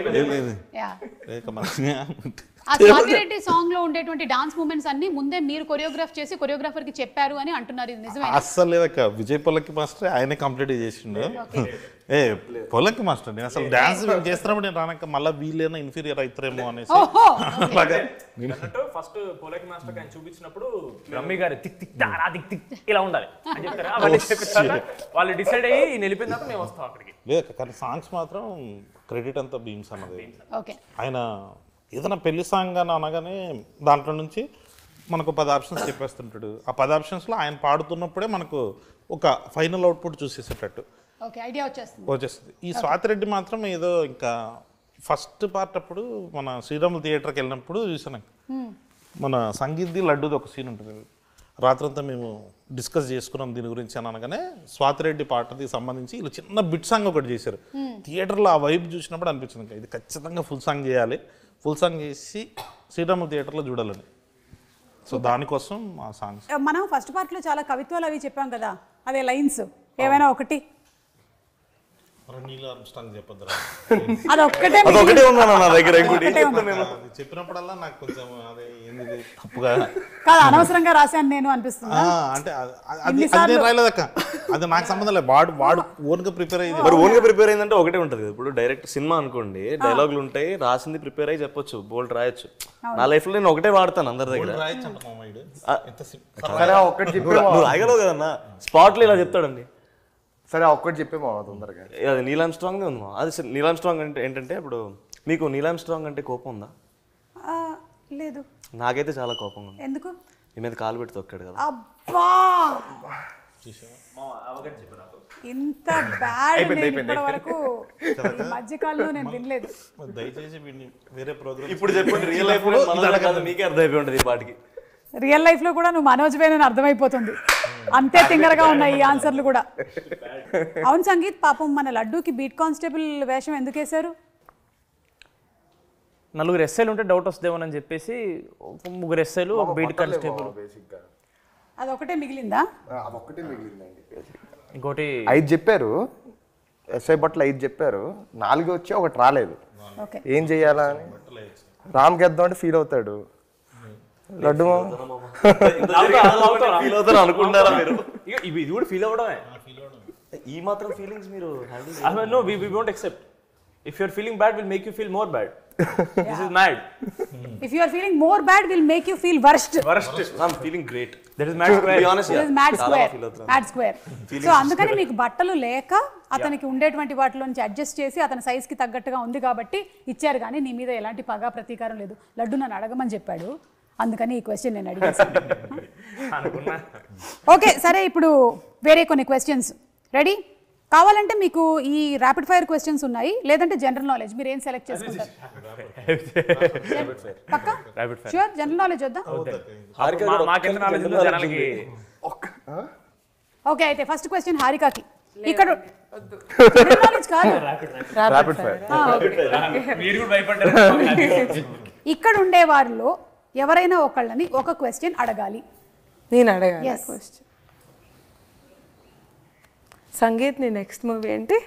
ఆ స్వాతిరెడ్డి సాంగ్ లో ఉండేటువంటి డాన్స్ మూమెంట్స్ అన్ని ముందే మీరు కొరియోగ్రాఫ్ చేసి కొరియోగ్రాఫర్ కి చెప్పారు అని అంటున్నారు, ఇది నిజమే? అస్సలు లేదక్క, విజయ్ పొల్లకి మాస్టర్ ఆయనే కంప్లీట్ చేసిండు. పొల్లకి మాస్టర్ నేను అసలు డాన్స్ చేస్తున్నప్పుడు నేను రానక్క మళ్ళీ వీళ్ళైనా ఇన్ఫీరియర్ అవుతారేమో అనేసి ఫస్ట్ పొల్లకి మాస్టర్ ఆయన చూపించినప్పుడు రమ్మి గారు దిక్ దిక్ తారా దిక్ దిక్ ఇలా ఉండాలి అని చెప్తారు. అవన్నీ చెప్పిస్తారు, వాళ్ళు డిసైడ్ అయ్యి వెళ్ళిపోయిన తర్వాత మేము వస్తాం అక్కడికి. లేదు కానీ సాంగ్స్ మాత్రం క్రెడిట్ అంతా బీమ్స్ అన్నది. ఆయన ఏదైనా పెళ్లి సాంగ్ అని అనగానే దాంట్లో నుంచి మనకు 10 ఆప్షన్స్ చెప్పేస్తుంటాడు. ఆ 10 ఆప్షన్స్లో ఆయన పాడుతున్నప్పుడే మనకు ఒక ఫైనల్ అవుట్పుట్ చూసేసేటట్టు వచ్చేస్తుంది. ఈ స్వాతిరెడ్డి మాత్రం ఏదో ఇంకా ఫస్ట్ పార్ట్ అప్పుడు మన శ్రీరాములు థియేటర్కి వెళ్ళినప్పుడు చూసాను, మన సంగీత్ది లడ్డూది ఒక సీన్ ఉంటుంది. రాత్రంతా మేము డిస్కస్ చేసుకున్నాం దీని గురించి అని అనగానే స్వాతిరెడ్డి పాటకి సంబంధించి ఇలా చిన్న బిట్ సాంగ్ ఒకటి చేశారు. థియేటర్లో ఆ వైబ్ చూసినప్పుడు అనిపించింది ఇది ఖచ్చితంగా ఫుల్ సాంగ్ చేయాలి, ఫుల్ సాంగ్ చేసి శ్రీరాములు థియేటర్లో చూడాలని. సో దానికోసం ఆ సాంగ్స్. మనం ఫస్ట్ పార్ట్ లో చాలా కవిత్వాలు అవి చెప్పాం కదా, అదే లైన్స్ ఏమైనా ఒకటి అదొకటే ఉందా నా దగ్గర? చెప్పినప్పుడల్లా నాకు కొంచెం అదే ఏంది తప్పుగా కాదు, అనవసరంగా రాశాను నేను అనిపిస్తుంది. అంటే అది రాయలేదక్క, అది నాకు సంబంధం లేదు. వాడు ఓన్ గా ప్రిపేర్ అయ్యింది. మరి ఓన్ గా ప్రిపేర్ అయిందంటే ఒకటే ఉంటది కదా. ఇప్పుడు డైరెక్ట్ సినిమా అనుకోండి, డైలాగులు ఉంటాయి, రాసింది ప్రిపేర్ అయ్యి చెప్పొచ్చు, బోల్డ్ రాయొచ్చు. నా లైఫ్ లో నేను ఒకటే వాడతాను అందరి దగ్గర. నువ్వు రాయగలవు కదన్నా, స్పాట్ లో ఇలా చెప్తాడండి, సరే ఒక్కటి చెప్పే మామ తొందరగా. అది నీలామ్ స్ట్రాంగ్ ఉంది మా. అది నీలామ్ స్ట్రాంగ్ అంటే ఏంటంటే ఇప్పుడు మీకు నీలామ్ స్ట్రాంగ్ అంటే కోపం ఉందా? లేదు. నాకైతే చాలా కోపం ఉంది. ఎందుకు? నీ మీద కాలు పెట్టి తొక్కాడు కదా. అబ్బా ఇంత బ్యాడ్ ఇప్పటి వరకు మధ్యకాలంలో నేను వినలేదు. దయచేసి వేరే ప్రోగ్రామ్ ఇప్పుడు చెప్పండి, రియల్ లైఫ్ లో మీకే అర్థమైపోయి ఉంటుంది ఈ పాటికి. రియల్ లైఫ్ లో కూడా నువ్వు మనోజ్ వేనని అర్థమైపోతుంది, అంతే తింగరగా ఉన్నాయి ఈ ఆన్సర్లు కూడా. అవును సంగీత్, పాపం మన లడ్డూకి బీట్ కానిస్టేబుల్ వేషం ఎందుకు వేశారు? 4 ఎస్ఐలు ఉంటే డౌట్ వస్తుందేమోనని చెప్పేసి 3 ఎస్ఐలు, ఒక బీట్ కానిస్టేబుల్. అదొకటే మిగిలిందా? అదొక్కటే మిగిలిందండి. ఇంకోటి 5 చెప్పారు, ఎస్ఐ బట్టలు 5 చెప్పారు, 4 వచ్చి ఒకటి రాలేదు. ఏం చెయ్యాలా అని రామ్ గెద్దాం అంటే ఫీల్ అవుతాడు. లడ్డు ఫీల్ అవుతారు అనుకుంటారా మీరు? ఇది కూడా ఫీల్ అవ్వడమే. ఈ మాత్రం ఫీలింగ్స్ మీరు No, we won't accept. If you're feeling bad, we'll make you feel more bad. This is mad. If you are feeling more bad, we'll make you feel worst. I'm feeling great. That is mad square. Be honest, This is mad square. Mad square. So అందుకని మీకు బట్టలు లేక అతనికి ఉండేటువంటి వాటిలో నుంచి adjust చేసి అతని సైజ్ కి తగ్గట్టుగా ఉంది కాబట్టి ఇచ్చారు, కానీ నీ మీద ఎలాంటి పగా ప్రతీకారం లేదు. లడ్డు నన్ను అడగమని చెప్పాడు, అందుకని ఈ క్వశ్చన్ నేను అడిగేసాను. ఓకే సరే, ఇప్పుడు వేరే కొన్ని క్వశ్చన్స్ రెడీ కావాలంటే మీకు ఈ ర్యాపిడ్ ఫైర్ క్వశ్చన్స్ ఉన్నాయి, లేదంటే జనరల్ నాలెడ్జ్, మీరు ఏం సెలెక్ట్ చేసుకుంటారు? పక్కా ష్యూర్ జనరల్ నాలెడ్జ్ వద్దా? మాకెంత నాలెడ్జ్ ఉందో జనాలకి. ఓకే అయితే ఫస్ట్ క్వశ్చన్ హారికాకి. ఇక్కడ జనరల్ నాలెడ్జ్ కాదు, ర్యాపిడ్ ఫైర్. మీరు కూడా భయపడ్డారు. ఇక్కడ ఉండే వారిలో ఎవరైనా ఒకళ్ళని ఒక క్వశ్చన్ అడగాలి. నేను అడగాలి Yes. క్వశ్చన్. సంగీత్ నీ నెక్స్ట్ మూవీ ఏంటి?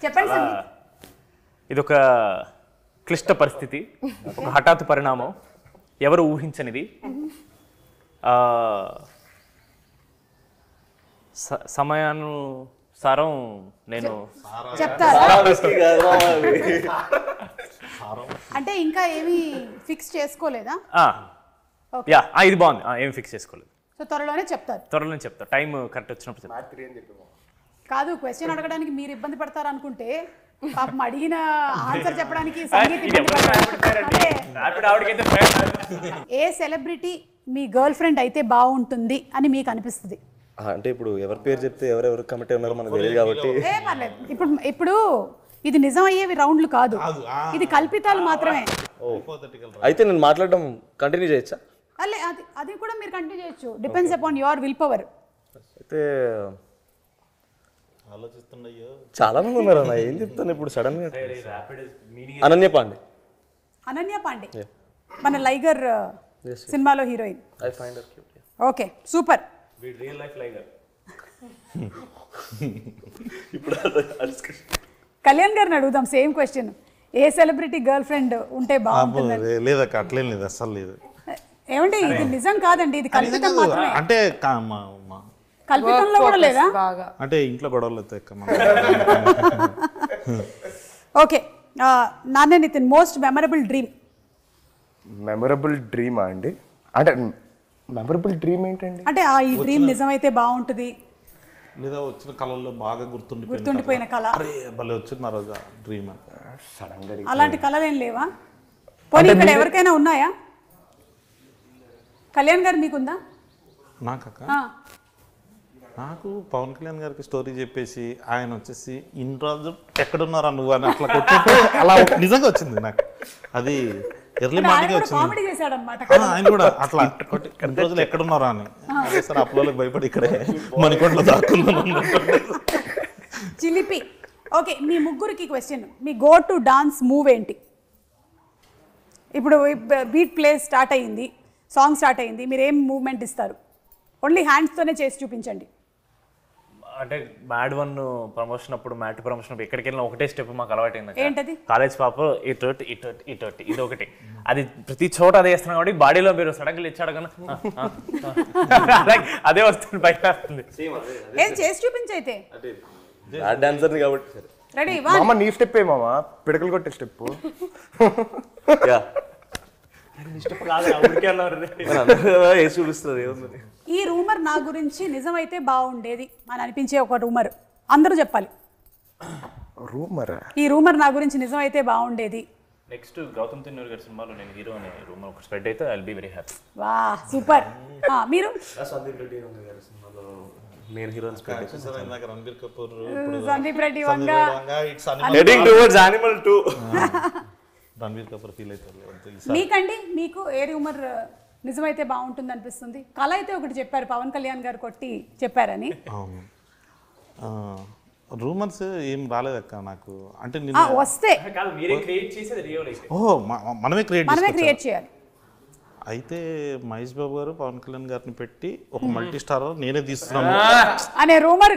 చెప్పండి సంగీత్. ఇదొక క్లిష్ట పరిస్థితి, ఒక హఠాత్ పరిణామం, ఎవరు ఊహించనిది. సమయానుసారం నేను చెప్తారా? అంటే ఇంకా ఏమీ ఫిక్స్ చేసుకోలేదా? యా ఇది బాగుంది, ఏం ఫిక్స్ చేసుకోలేదు. సో త్వరలోనే చెప్తారు. త్వరలోనే చెప్తా, టైం కరెక్ట్ వచ్చినప్పుడు చెప్తా. కాదు, క్వశ్చన్ అడగడానికి మీరు ఇబ్బంది పడతారు అనుకుంటే పాపం అడిగిన ఆన్సర్ చెప్పడానికి సంగీత్ ఇబ్బంది పడతారు. ఏ సెలబ్రిటీ మీ గర్ల్ ఫ్రెండ్ అయితే బాగుంటుంది అని మీకు అనిపిస్తుంది? అంటే ఇప్పుడు ఎవరి పేరు చెప్తే ఎవరెవరు కమిటీ ఉన్నారో మనకు తెలియదు కాబట్టి ఏ పర్లేదు. ఇప్పుడు ఇది నిజం అయ్యేవి రౌండ్లు కాదు, ఇది కల్పితాలు మాత్రమే. అయితే నేను మాట్లాడడం కంటిన్యూ చేయొచ్చా? అల్లే అది కూడా మీరు కంటిన్యూ చేయొచ్చు, depends upon your will power. అయితే ఆలోచిస్తున్నాయో చాలా మంది ఉన్నారు అన్న, ఏం చెప్తాను ఇప్పుడు సడన్ గా. అనన్య పాండే. అనన్య పాండే మన లైగర్ సినిమాలో heroine. I find her cute. Okay super. Real life Liger. ఇప్పుడు కళ్యాణ్ గారిని అడుగుదాం సేమ్ క్వశ్చన్. ఏ సెలబ్రిటీ గర్ల్ ఫ్రెండ్ ఉంటే బాగుంటుంది? లేదక్క, అట్లేం లేదు, అస్సలు లేదు. ఏమంటే ఇది నిజం కాదండి, ఇది కల్పితం మాత్రమే. అంటే కల్పితంలో కూడా లేదా? బాగా అంటే ఇంట్లో గొడవలు అవుతాయి. ఓకే నాన్నే Nithin, most memorable dream. Memorable డ్రీమా అండి? అంటే మెమరబుల్ డ్రీమ్ ఏంటండి? అంటే ఈ డ్రీమ్ నిజమైతే బాగుంటుంది, లేదా వచ్చిన కళల్లో బాగా గుర్తుండిపోయిన కళ. అరే భలే వచ్చింది ఆ రోజు డ్రీమ్. సడన్ గా అలాంటి కళలు ఏం లేవా? పోనీ ఇక్కడ ఎవరికైనా ఉన్నాయా? కళ్యాణ్ గారు మీకుందా? నాకక్క, నాకు పవన్ కళ్యాణ్ గారికి స్టోరీ చెప్పేసి ఆయన వచ్చేసి ఇన్ని రోజులు ఎక్కడున్నారా నువ్వు అని అట్లా కొట్టినట్టు అలా నిజంగా వచ్చింది నాకు. అది ఎర్లీ మార్నింగ్ వచ్చింది. కామెడీ చేశాడు అన్నమాట ఆయన కూడా అట్లా కొట్టి ఇన్ని రోజులు ఎక్కడున్నారా అని. సార్ అప్పులోకి భయపడి ఇక్కడే మణికొండలో దాక్కున్నాను. చిలిపి. ఓకే మీ ముగ్గురికి question, me go to dance move ఏంటి? ఇప్పుడు బీట్ ప్లే స్టార్ట్ అయ్యింది, సాంగ్ స్టార్ట్ అయ్యింది, మీరు ఏం మూవ్మెంట్ ఇస్తారు? ఓన్లీ హ్యాండ్స్తోనే చేసి చూపించండి. అంటే మ్యాడ్ 1 ప్రమోషన్ అప్పుడు, మ్యాట్ ప్రమోషన్ అప్పుడు ఎక్కడికి వెళ్ళినా ఒకటే స్టెప్ మాకు అలవాటైంది. ఏంటది? కాలేజ్ పాప ఇటు ఇది ఒకటి, అది ప్రతి చోట అదే వేస్తున్నాం కాబట్టి బాడీలో మీరు సడన్గా ఇచ్చాడు కన్నా అదే వస్తుంది, బయట వస్తుంది. ఏం చేసి చూపించైతే డాన్సర్ కాబట్టి రెడీ. మామ నీ స్టెప్ ఏ మామ, పిడకలు కొట్టే స్టెప్. యా స్టెప్ కాదు, వేసి చూపిస్తుంది ఏముంది. ఈ రూమర్ నా గురించి నిజమైతే బాగుండేది అని అనిపించే ఒక రూమర్ అందరూ చెప్పాలి. రూమరా? ఈ రూమర్ నా గురించి నిజమైతే బాగుండేది. నెక్స్ట్ గౌతమ్ తిన్నూరి గారి సినిమాలో నేను హీరో అనే రూమర్ ఒక స్ప్రెడ్ అయితే I will be very happy. Wow super. మీరు సందీప్ రెడ్డి గారి సినిమాలో నేను heroine Ranbir Kapoor, Sandeep Reddy Vanga, heading towards Animal 2. Ranbir Kapoor feel అవుతారు. మీకండి మీకు ఏ రూమర్ నిజమైతే బాగుంటుంది అనిపిస్తుంది? కళ అయితే ఒకటి చెప్పారు, పవన్ కళ్యాణ్ గారు కొట్టి చెప్పారని. అవును, రూమర్స్ ఏం రాలేదక్క నాకు. అంటే వస్తే కాదు మీరే క్రియేట్ చేసేది రియల్ అయితే. మనమే క్రియేట్ చేయాలి. అయితే మహేష్ బాబు గారు పవన్ కళ్యాణ్ గారిని పెట్టి ఒక మల్టీ స్టార్ నేనే తీస్తున్నాను అనే రూమర్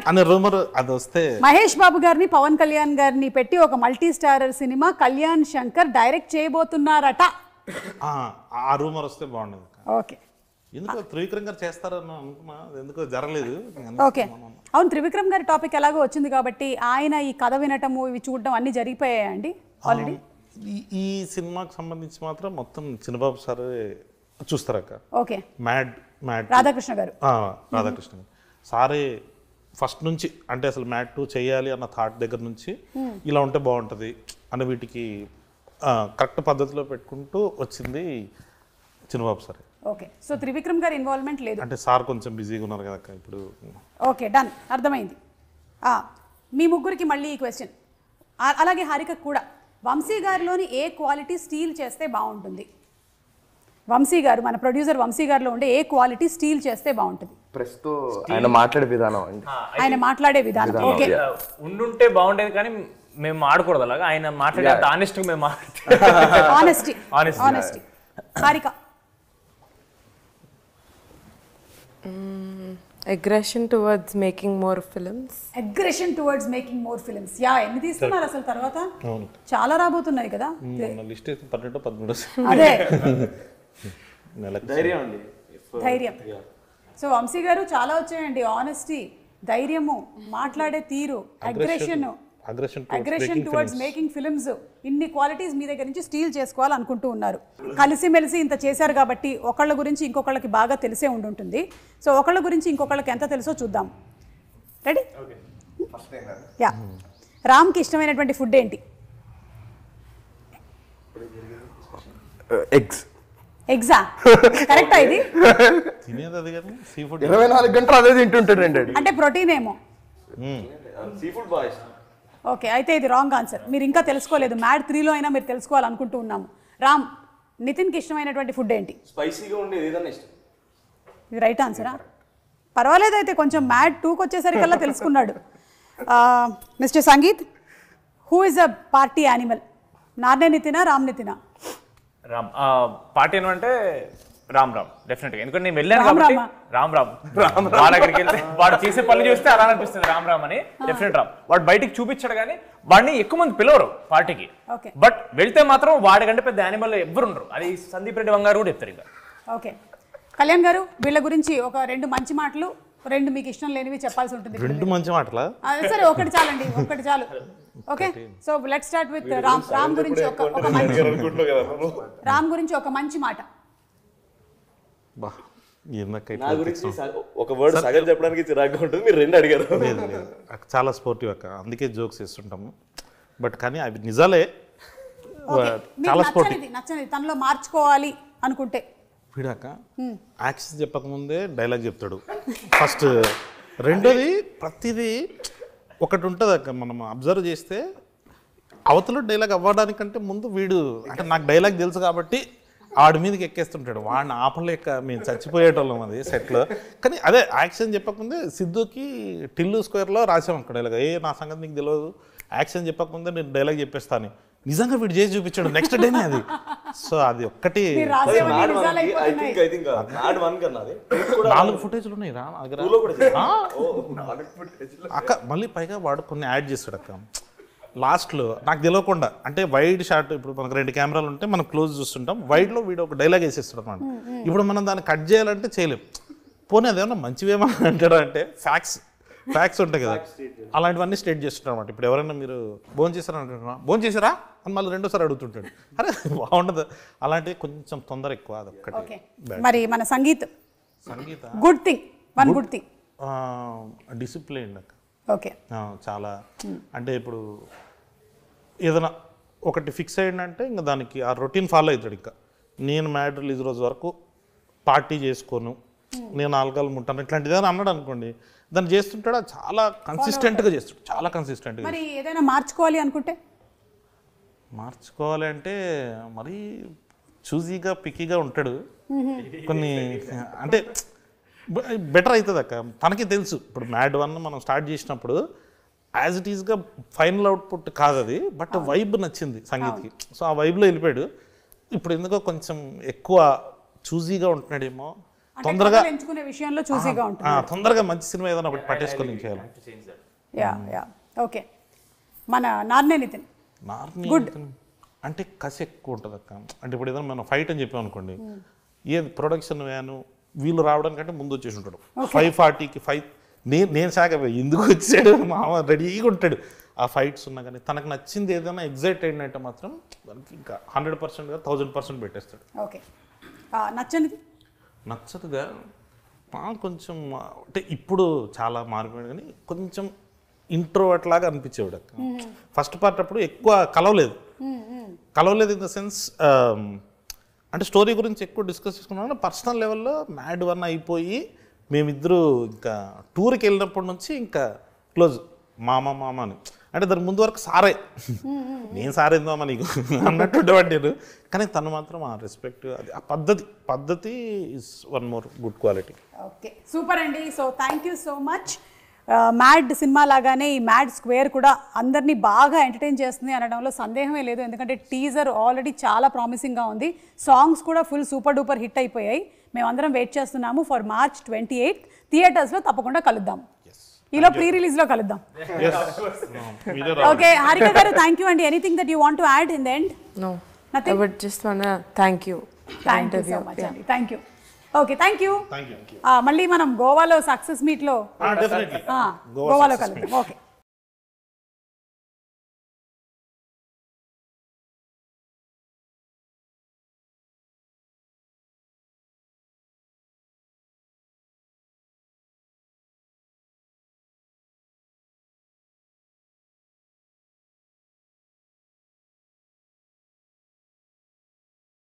అది వస్తే, మహేష్ బాబు గారిని పవన్ కళ్యాణ్ గారిని పెట్టి ఒక మల్టీ స్టారర్ సినిమా కళ్యాణ్ శంకర్ డైరెక్ట్ చేయబోతున్నారట. ఆ రూమర్ వస్తే బాగుండదు. ఓకే, ఎందుకో త్రివిక్రమ్ గారు చేస్తారని అనుకున్నా, ఎందుకో జరగలేదు. ఓకే, అవును, త్రివిక్రమ్ గారి టాపిక్ ఎలాగో వచ్చింది కాబట్టి ఆయన ఈ కథ వినటము ఇవి చూడడం అన్ని జరిగిపోయాయండి ఆల్రెడీ. ఈ సినిమాకి సంబంధించి మాత్రం మొత్తం చిన్నబాబు సార్ చూస్తారక్క. ఓకే, మ్యాడ్ రాధాకృష్ణ గారు సారే ఫస్ట్ నుంచి, అంటే అసలు మ్యాడ్ 2 చేయాలి అన్న థాట్ దగ్గర నుంచి ఇలా ఉంటే బాగుంటుంది అన్న వీటికి కరెక్ట్ పద్ధతిలో పెట్టుకుంటూ వచ్చింది చిన్నబాబు సార్. ఓకే, సో త్రివిక్రమ్ గారి ఇన్వాల్వ్మెంట్ లేదు అంటే సార్ కొంచెం బిజీగా ఉన్నారు కదా ఇప్పుడు. ఓకే, డన్, అర్థమైంది. మీ ముగ్గురికి మళ్ళీ ఈ క్వశ్చన్, అలాగే హారిక కూడా. వంశీ గారిలోని ఏ క్వాలిటీ స్టీల్ చేస్తే బాగుంటుంది? వంశీ గారు, మన ప్రొడ్యూసర్ వంశీ గారిలో ఉండే ఏ క్వాలిటీ స్టీల్ చేస్తే బాగుంటుంది? ప్రస్తుతం ఆయన మాట్లాడే విధానం అండి. ఆయన మాట్లాడే విధానం. ఓకే, ఉండుంటే బాగుండేది కానీ మేము ఆడకూడదు అలాగా. ఆయన మాట్లాడే ఆనెస్ట్ మేము honesty. Harika aggression towards making more films. Yeah, ఎన్ని తీస్తున్నారు అసలు తర్వాత? చాలా రాబోతున్నాయి కదా. లిస్ట్ 12-13. అదే ధైర్యం. సో వంశీ గారు చాలా వచ్చాయండి. ఆనెస్టీ, ధైర్యము, మాట్లాడే తీరు, అగ్రెషన్ టువర్డ్స్ మేకింగ్ ఫిల్మ్స్, ఇన్ని క్వాలిటీస్ మీ దగ్గర నుంచి స్టీల్ చేసుకోవాలనుకుంటూ ఉన్నారు. కలిసిమెలిసి ఇంత చేశారు కాబట్టి ఒకళ్ళ గురించి ఇంకొకళ్ళకి బాగా తెలిసే ఉండుంటుంది. సో ఒకళ్ళ గురించి ఇంకొకళ్ళకి ఎంత తెలుసో చూద్దాం. రెడీ? యా. రామ్కి ఇష్టమైనటువంటి ఫుడ్ ఏంటి? ఎగ్జా? కరెక్టా ఇది? తినేది అది కానీ సీ ఫుడ్ 24 గంటలు అదే తింటుంటాడు అండి. అంటే ప్రోటీన్ ఏమో. Sea food boys. ఓకే, అయితే ఇది రాంగ్ ఆన్సర్. మీరు ఇంకా తెలుసుకోలేదు. మ్యాడ్ 3లో అయినా మీరు తెలుసుకోవాలనుకుంటూ ఉన్నాము. రామ్, నితిన్కి ఇష్టమైనటువంటి ఫుడ్ ఏంటి? స్పైసీగా ఉండేది ఏదైనా ఇష్టం. ఇది రైట్ ఆన్సరా? పర్వాలేదు, అయితే కొంచెం మ్యాడ్ 2కి వచ్చేసరికల్లా తెలుసుకున్నాడు. Mister Sangeeth, who is a party animal? Narne నితినా, రామ్ నితినా? రామ్. పార్టీ అంటే రామ్ డెఫినెట్ గా. ఎందుకంటే నేను వెళ్ళాను కాబట్టి రామ్ వాడు అక్కడికి వెళ్తే వాడు చేసే పనులు చూస్తే అలా అనిపిస్తుంది రామ్ అని. డెఫినెట్ రామ్. వాడు బయటికి చూపించాడు కానీ వాడిని ఎక్కువ మంది పిలవరు పార్టీకి. బట్ వెళ్తే మాత్రం వాడి కంటే పెద్ద యానిమల్ ఎవ్వరు ఉండరు. అది సందీప్ రెడ్డి వంగారు కూడా చెప్తారు. ఇంకా ఓకే, కళ్యాణ్ గారు, వీళ్ళ గురించి ఒక 2 మంచి మాటలు, 2 మీకు ఇష్టం లేనివి చెప్పాల్సి ఉంటుంది. 2 మంచి మాటలా? సరే, ఒకటి చాలండి, ఒకటి చాలు. Okay, so let's start with Ram. Ram గురించి ఒక మంచి మాట. ఒక వర్డ్ సగం చెప్పడానికి చిరాగ్గా ఉంటుంది. మీరు 2 అడిగారు. చాలా స్పోర్టివ్ అక్క, అందుకే జోక్స్ వేస్తుంటాము. బట్ కానీ అవి నిజాలే. చాలా స్పోర్టివ్. నచ్చనిది తనలో మార్చుకోవాలి అనుకుంటే వీడాక యాక్షన్ చెప్పకముందే డైలాగ్ చెప్తాడు ఫస్ట్. రెండోది ప్రతిదీ ఒకటి ఉంటుంది అక్క, మనం అబ్జర్వ్ చేస్తే అవతల డైలాగ్ అవ్వడానికంటే ముందు వీడు, అంటే నాకు డైలాగ్ తెలుసు కాబట్టి ఆడి మీదకి ఎక్కేస్తుంటాడు. వాడిని ఆపలేక మేము చచ్చిపోయేటోళ్ళం అది సెట్లో. కానీ అదే యాక్షన్ చెప్పకముందే సిద్ధుకి టిల్లు స్క్వేర్లో రాసాం అక్కడ డైలాగ్. నా సంగతి నీకు తెలియదు, యాక్షన్ చెప్పకముందే నేను డైలాగ్ చెప్పేస్తాను. నిజంగా వీడు చేసి చూపించాడు నెక్స్ట్ డేనే అది. సో అది ఒక్కటి 4 ఫుటేజ్లు ఉన్నాయి రా అక్క. మళ్ళీ పైగా వాడు కొన్ని యాడ్ చేస్తాడు అక్క లాస్ట్లో, నాకు తెలియకుండా. అంటే వైడ్ షాట్, ఇప్పుడు మనకు 2 కెమెరాలు ఉంటే మనం క్లోజ్ చూస్తుంటాం, వైడ్లో వీడు ఒక డైలాగ్ వేసేస్తాడు అన్నమాట. ఇప్పుడు మనం దాన్ని కట్ చేయాలంటే చేయలేం. పోనీ అదేమన్నా మంచివేమన్నా అంటాడు అంటే ఫ్యాక్ట్స్ ఉంటాయి కదా, అలాంటివన్నీ స్టేట్ చేస్తుంటారు అనమాట. ఇప్పుడు ఎవరైనా మీరు భోజనం చేశారా అంటున్నా, భోజనం చేశారా అని మళ్ళీ 2సారి అడుగుతుంటాడు. అరే బాగుండదు అలాంటివి, కొంచెం తొందర ఎక్కువ. అదొక్కటి. మరి మన Sangeeth Sangeetha good thing, one good thing. Discipline అక్క. ఓకే. చాలా అంటే ఇప్పుడు ఏదైనా ఒకటి ఫిక్స్ అయ్యిందంటే ఇంకా దానికి ఆ రొటీన్ ఫాలో అవుతాడు. ఇంకా నేను మ్యాడ్ రిలీజ్ రోజు వరకు పార్టీ చేసుకోను, నేను ఆల్కహాల్ ముట్టాను ఇట్లాంటిది ఏదైనా అన్నాడు అనుకోండి, దాన్ని చేస్తుంటాడు. చాలా కన్సిస్టెంట్గా చేస్తాడు, చాలా కన్సిస్టెంట్గా. మరి ఏదైనా మార్చుకోవాలి అనుకుంటే? మార్చుకోవాలి అంటే మరీ చూజీగా పిక్కీగా ఉంటాడు. కొన్ని అంటే బెటర్ అవుతుంది అక్క. తనకి తెలుసు ఇప్పుడు మ్యాడ్ 1 మనం స్టార్ట్ చేసినప్పుడు యాజ్ ఇట్ ఈస్గా ఫైనల్ అవుట్పుట్ కాదు అది, బట్ వైబ్ నచ్చింది సంగీత్కి. సో ఆ వైబ్లో వెళ్ళిపోయాడు. ఇప్పుడు ఎందుకో కొంచెం ఎక్కువ చూజీగా ఉంటున్నాడేమో, తొందరగా ఎంచుకునే విషయంలో చూసీగా ఉంటుంది. తొందరగా మంచి సినిమా ఏదైనా ఒకటి పట్టేసుకొని చేయాలి. Yeah okay. మన నార్నే నితిన్ గుడ్ అంటే కసి ఎక్కువ ఉంటుంది అక్క. అంటే ఇప్పుడు ఏదైనా మనం ఫైట్ అని చెప్పాం అనుకోండి, ఏది ప్రొడక్షన్ వ్యాను వీళ్ళు రావడానికంటే ముందు వచ్చేసి ఉంటాడు. 5:40కి నేను సాగ ఎందుకు వచ్చాడు మామ రెడీగా ఉంటాడు. ఆ ఫైట్స్ ఉన్నా కానీ తనకు నచ్చింది ఏదైనా ఎగ్జైట్ అయినట్టు మాత్రం దానికి ఇంకా 100%గా 1000% పెట్టేస్తాడు. ఓకే. నచ్చనిది? నచ్చదుగా కొంచెం అంటే ఇప్పుడు చాలా మారిపోయాడు కానీ కొంచెం ఇంట్రోవర్ట్ లాగా అనిపించేవాడు అక్క. ఫస్ట్ పార్ట్ అప్పుడు ఎక్కువ కలవలేదు ఇన్ ద సెన్స్ అంటే స్టోరీ గురించి ఎక్కువ డిస్కస్ చేసుకున్నాను. పర్సనల్ లెవెల్లో మ్యాడ్ 1 అయిపోయి మేమిద్దరూ ఇంకా టూర్కి వెళ్ళినప్పటి నుంచి ఇంకా క్లోజ్ మామ అని. అంటే దాని ముందు వరకు సారే, నేను సారేందామా నీకు అన్నట్టు ఉండేవాడు నేను. కానీ తను మాత్రం ఆ రెస్పెక్ట్, అది ఆ పద్ధతి is one more good quality. Okay, super అండి. So thank you so much. Mad సినిమా లాగానే ఈ మ్యాడ్ స్క్వేర్ కూడా అందరినీ బాగా ఎంటర్టైన్ చేస్తుంది అనడంలో సందేహమే లేదు. ఎందుకంటే టీజర్ ఆల్రెడీ చాలా ప్రామిసింగ్గా ఉంది, సాంగ్స్ కూడా ఫుల్ సూపర్ డూపర్ హిట్ అయిపోయాయి. మేమందరం వెయిట్ చేస్తున్నాము ఫర్ March 28 థియేటర్స్లో. తప్పకుండా కలుద్దాం, ఈలో ప్రీ రిలీజ్లో కలుద్దాం. Okay Harika garu, thank you అండి. Anything that you want to add in the end? No, I would just wanna thank you. Thank you so much అండి. Thank you. Okay, thank you. మళ్ళీ మనం గోవాలో సక్సెస్ మీట్లో డెఫినెట్లీ గోవాలో కలుద్దాం. Okay.